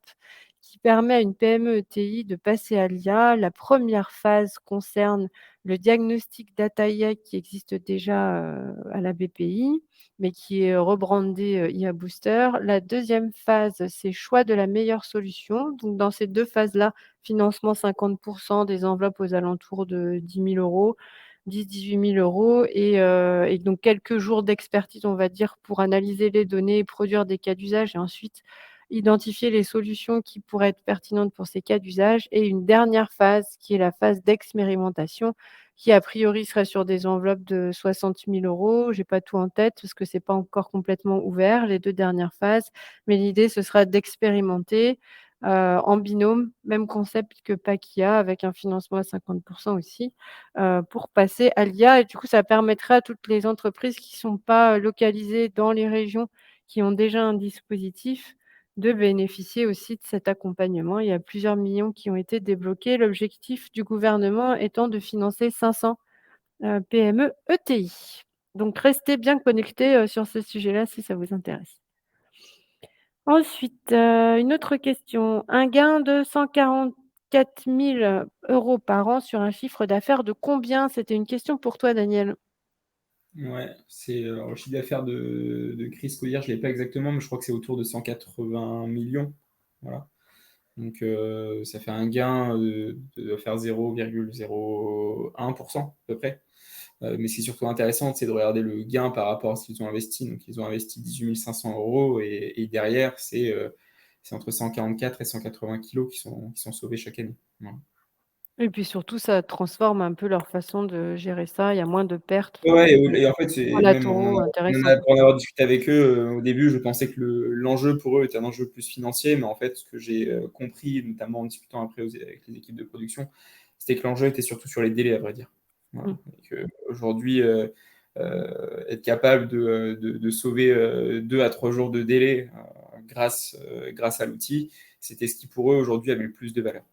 qui permet à une PME ETI de passer à l'IA. La première phase concerne le diagnostic data IA qui existe déjà, à la BPI, mais qui est rebrandé, IA Booster. La deuxième phase, c'est choix de la meilleure solution. Donc dans ces 2 phases-là, financement 50 des enveloppes aux alentours de 10 000 €, 10 000 € 18 000 € et donc quelques jours d'expertise, on va dire, pour analyser les données, produire des cas d'usage et ensuite identifier les solutions qui pourraient être pertinentes pour ces cas d'usage et une dernière phase qui est la phase d'expérimentation qui a priori serait sur des enveloppes de 60 000 €. J'ai pas tout en tête parce que c'est pas encore complètement ouvert, les 2 dernières phases, mais l'idée ce sera d'expérimenter, en binôme, même concept que Pakia avec un financement à 50 aussi, pour passer à l'IA et du coup ça permettra à toutes les entreprises qui sont pas, localisées dans les régions, qui ont déjà un dispositif, de bénéficier aussi de cet accompagnement. Il y a plusieurs millions qui ont été débloqués. L'objectif du gouvernement étant de financer 500, PME ETI. Donc restez bien connectés, sur ce sujet-là si ça vous intéresse. Ensuite, une autre question. Un gain de 144 000 € par an sur un chiffre d'affaires de combien? C'était une question pour toi, Daniel. Ouais, c'est alors, le chiffre d'affaires de Chris Collier, je ne l'ai pas exactement, mais je crois que c'est autour de 180 millions. Voilà. Donc, ça fait un gain de faire 0,01% à peu près. Mais ce qui est surtout intéressant, c'est de regarder le gain par rapport à ce qu'ils ont investi. Donc, ils ont investi 18 500 € et derrière, c'est entre 144 et 180 kilos qui sont sauvés chaque année. Voilà. Et puis surtout, ça transforme un peu leur façon de gérer ça. Il y a moins de pertes, enfin, Ouais, des et en fait, c'est même collatéraux intéressants. pour en avoir discuté avec eux, au début, je pensais que l'enjeu pour eux était un enjeu plus financier, mais en fait, ce que j'ai compris, notamment en discutant après avec les équipes de production, c'était que l'enjeu était surtout sur les délais, à vrai dire. Voilà. Mmh. Aujourd'hui, être capable de sauver 2 à 3 jours de délai grâce à l'outil, c'était ce qui pour eux aujourd'hui avait le plus de valeur.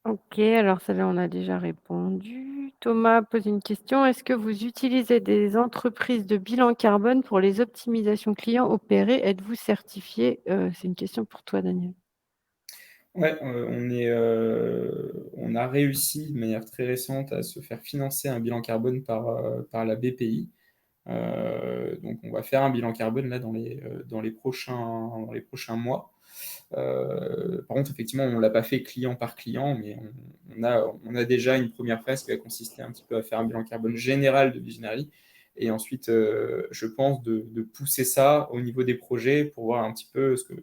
OK, alors celle-là, on a déjà répondu. Thomas pose une question. Est-ce que vous utilisez des entreprises de bilan carbone pour les optimisations clients opérées? Êtes-vous certifié? C'est une question pour toi, Daniel. Ouais, on a réussi de manière très récente à se faire financer un bilan carbone par la BPI. Donc on va faire un bilan carbone là dans les prochains mois. Par contre, effectivement, on ne l'a pas fait client par client, mais on a déjà une première phase qui va consister un petit peu à faire un bilan carbone général de Visionary. Et ensuite, je pense de pousser ça au niveau des projets pour voir un petit peu ce que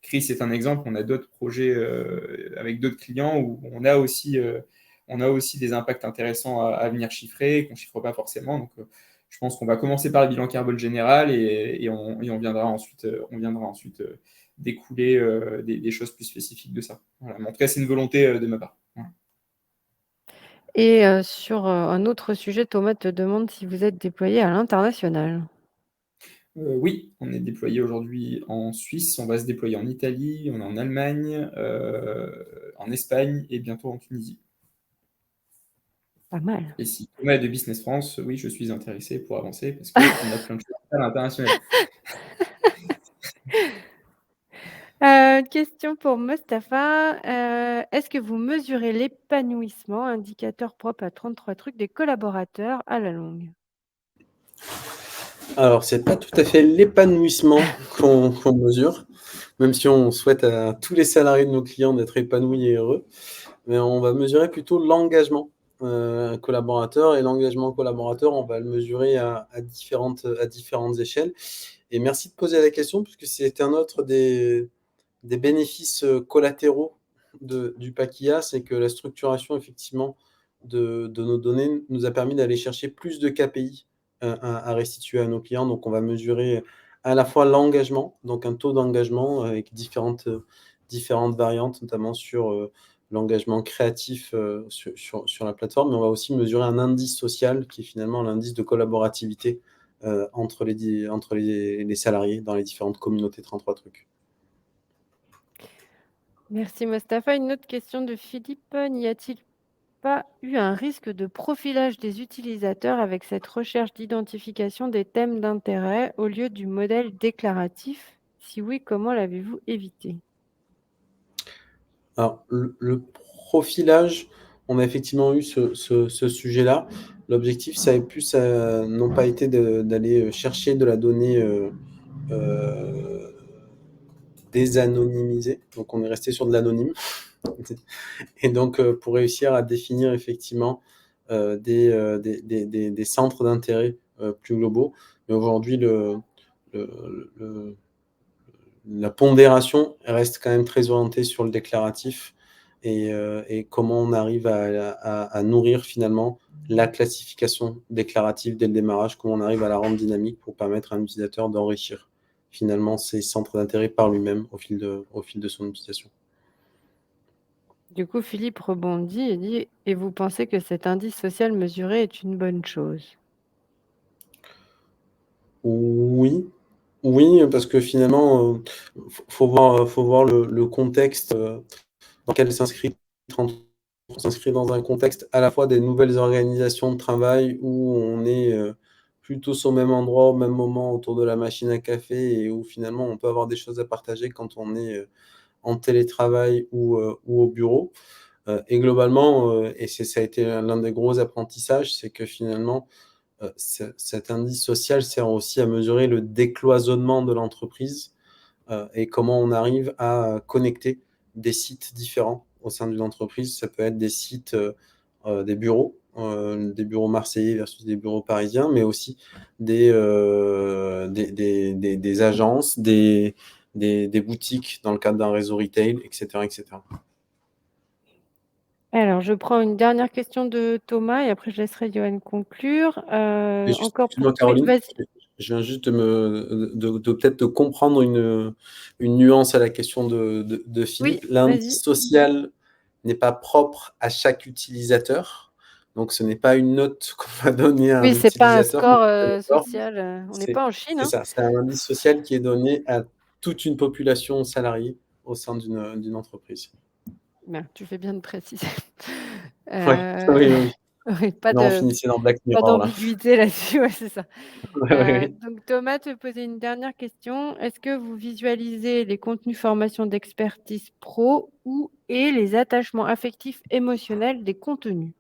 Chris est un exemple. On a d'autres projets avec d'autres clients où on a aussi des impacts intéressants à venir chiffrer, qu'on ne chiffre pas forcément. Donc, je pense qu'on va commencer par le bilan carbone général et on viendra ensuite découler des choses plus spécifiques de ça. Voilà. Mais en tout cas, c'est une volonté de ma part. Voilà. Et sur, un autre sujet, Thomas te demande si vous êtes déployé à l'international. Oui, on est déployé aujourd'hui en Suisse, on va se déployer en Italie, on est en Allemagne, en Espagne et bientôt en Tunisie. Pas mal. Et si Thomas est de Business France, oui, je suis intéressé pour avancer parce qu'on a plein de choses à faire à l'international. Question pour Mustapha. Est-ce que vous mesurez l'épanouissement, indicateur propre à 33 trucs, des collaborateurs à la longue? Alors, c'est pas tout à fait l'épanouissement qu'on mesure, même si on souhaite à tous les salariés de nos clients d'être épanouis et heureux, mais on va mesurer plutôt l'engagement collaborateur. Et l'engagement collaborateur, on va le mesurer à différentes échelles. Et merci de poser la question, puisque c'est un autre des bénéfices collatéraux du Pakia, c'est que la structuration effectivement de nos données nous a permis d'aller chercher plus de KPI à restituer à nos clients. Donc on va mesurer à la fois l'engagement, donc un taux d'engagement avec différentes variantes, notamment sur l'engagement créatif sur la plateforme, mais on va aussi mesurer un indice social qui est finalement l'indice de collaborativité entre les salariés dans les différentes communautés 33 trucs. Merci Mustapha. Une autre question de Philippe. N'y a-t-il pas eu un risque de profilage des utilisateurs avec cette recherche d'identification des thèmes d'intérêt au lieu du modèle déclaratif? Si oui, comment l'avez-vous évité? Alors, le profilage, on a effectivement eu ce sujet-là. L'objectif, ça a plus non pas été d'aller chercher de la donnée désanonymisée. Donc, on est resté sur de l'anonyme. Et donc, pour réussir à définir effectivement des centres d'intérêt plus globaux. Mais aujourd'hui, la pondération reste quand même très orientée sur le déclaratif et comment on arrive à nourrir finalement la classification déclarative dès le démarrage, comment on arrive à la rendre dynamique pour permettre à un utilisateur d'enrichir finalement ses centres d'intérêt par lui-même au fil de son utilisation. Du coup, Philippe rebondit et dit: «Et vous pensez que cet indice social mesuré est une bonne chose?» Oui, oui, parce que finalement, faut voir le contexte, dans lequel on s'inscrit dans un contexte à la fois des nouvelles organisations de travail où on est, plutôt au même endroit, au même moment autour de la machine à café et où finalement on peut avoir des choses à partager quand on est, en télétravail ou au bureau. Et globalement, et ça a été l'un des gros apprentissages, c'est que finalement, cet indice social sert aussi à mesurer le décloisonnement de l'entreprise, et comment on arrive à connecter des sites différents au sein d'une entreprise. Ça peut être des sites, des bureaux marseillais versus des bureaux parisiens, mais aussi des agences, des boutiques dans le cadre d'un réseau retail, et cetera, et cetera. Alors, je prends une dernière question de Thomas et après je laisserai Johan conclure. Et juste, Encore pour excuse-moi oui, Caroline, vas-y. je viens juste de peut-être de comprendre une nuance à la question de Oui, Philippe. vas-y. L'indice social n'est pas propre à chaque utilisateur, donc ce n'est pas une note qu'on va donner à Oui, un c'est pas un utilisateur, score, d'accord? social, on n'est C'est pas en Chine, c'est hein? ça, c'est un indice social qui est donné à toute une population salariée au sein d'une entreprise. Ben, tu fais bien de préciser. Ouais, Heu, oui, oui. oui, Non, on finissait dans Black pas Mirror là. d'ambiguïté là-dessus, ouais, c'est ça. Ouais, ouais, oui. Donc Thomas te posait une dernière question. Est-ce que vous visualisez les contenus formation d'expertise pro et les attachements affectifs émotionnels des contenus?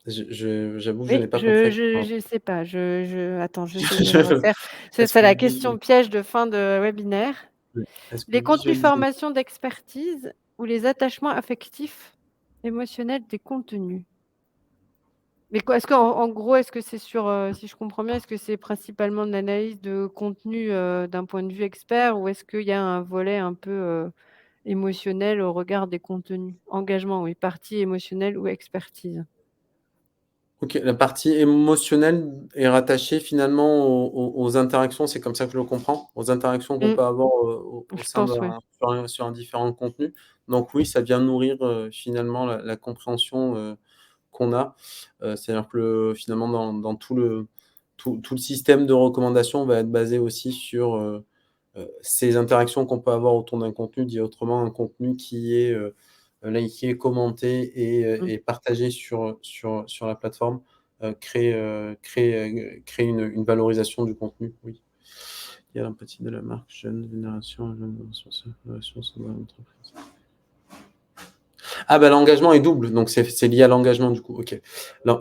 J'avoue que je Oui, n'ai pas compris. Pardon. je sais pas, attends, j'essaie de Je refaire. C'est Est-ce ça que la vous question piège de fin de webinaire. est-ce que Les vous contenus visualisez formation d'expertise ou les attachements affectifs émotionnels des contenus? Mais quoi est-ce qu'en gros, est-ce que c'est sur, si je comprends bien, est-ce que c'est principalement de l'analyse de contenu, d'un point de vue expert ou est-ce qu'il y a un volet un peu, émotionnel au regard des contenus? Engagement, oui, partie émotionnelle ou expertise. OK, la partie émotionnelle est rattachée finalement aux interactions, c'est comme ça que je le comprends? Aux interactions qu'on Mmh, peut avoir, au je sein pense, ouais. sur un différent contenu. Donc oui, ça vient nourrir, finalement la compréhension, qu'on a. C'est-à-dire que finalement dans tout le système de recommandation va être basé aussi sur, ces interactions qu'on peut avoir autour d'un contenu. Dit autrement, un contenu qui est, liké, commenté Mmh. et partagé sur la plateforme, crée une valorisation du contenu, oui. Il y a l'empathie de la marque, jeune génération, jeune relation sur l'entreprise. Ah bah, l'engagement est double, donc c'est lié à l'engagement du coup, OK.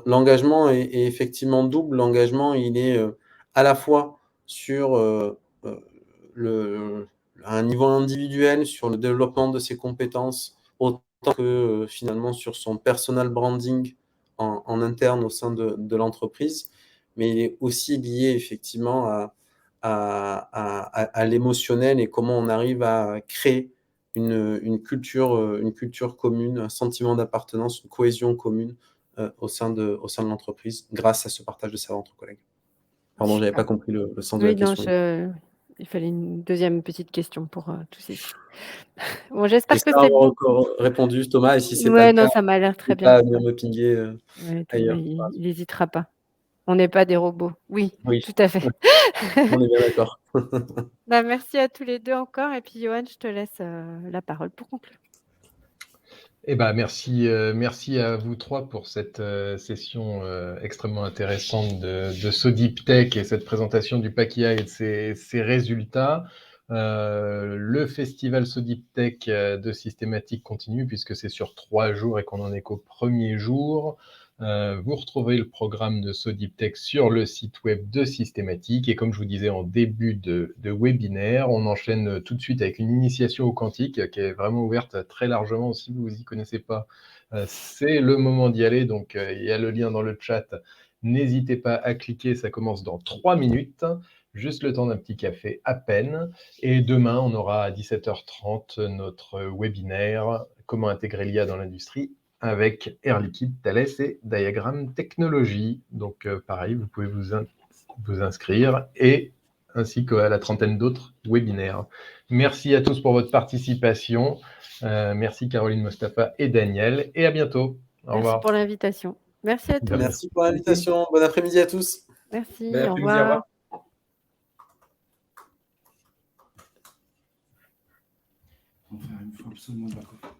L'engagement est effectivement double. L'engagement, il est, à la fois sur, le à un niveau individuel, sur le développement de ses compétences, autant que, finalement sur son personal branding en interne au sein de l'entreprise. Mais il est aussi lié effectivement à l'émotionnel et comment on arrive à créer une culture commune, un sentiment d'appartenance, une cohésion commune, au sein de l'entreprise grâce à ce partage de savoir entre collègues. Pardon, j'avais Super. pas compris le sens de la Oui, non, question. il fallait une deuxième petite question pour, tout ceci. Bon, j'espère que J'espère c'est avoir bon. encore répondu, Thomas, et si c'est pas le Ouais, non, cas, ça m'a l'air très n'hésite bien. pas à venir me pinguer, Ouais, Thomas, ailleurs. il hésitera pas. On n'est pas des robots. Oui, Oui, tout à fait. on est bien d'accord. Bah, merci à tous les 2 encore et puis Johan, je te laisse, la parole pour conclure. Eh ben, merci à vous 3 pour cette, session, extrêmement intéressante de SODIPTech et cette présentation du PACIA et de ses résultats. Le festival SODIPTech, de Systématique continue puisque c'est sur 3 jours et qu'on n'en est qu'au premier jour. Vous retrouvez le programme de SODIPTech sur le site web de Systématique et comme je vous disais en début de webinaire, on enchaîne tout de suite avec une initiation au quantique qui est vraiment ouverte très largement. Si vous n'y connaissez pas, c'est le moment d'y aller. Donc, il y a le lien dans le chat. N'hésitez pas à cliquer, ça commence dans 3 minutes. juste le temps d'un petit café à peine. Et demain, on aura à 17h30 notre webinaire « Comment intégrer l'IA dans l'industrie » avec Air Liquide, Thales et Diagram Technologies. Donc, pareil, vous pouvez vous inscrire et ainsi qu'à la trentaine d'autres webinaires. Merci à tous pour votre participation. Merci Caroline, Mostafa et Daniel. Et à bientôt. Au Merci revoir. pour l'invitation. Merci à tous. Merci pour l'invitation. Bon après-midi à tous. Merci, Bon au après-midi, au revoir. revoir. Il faut absolument d'accord.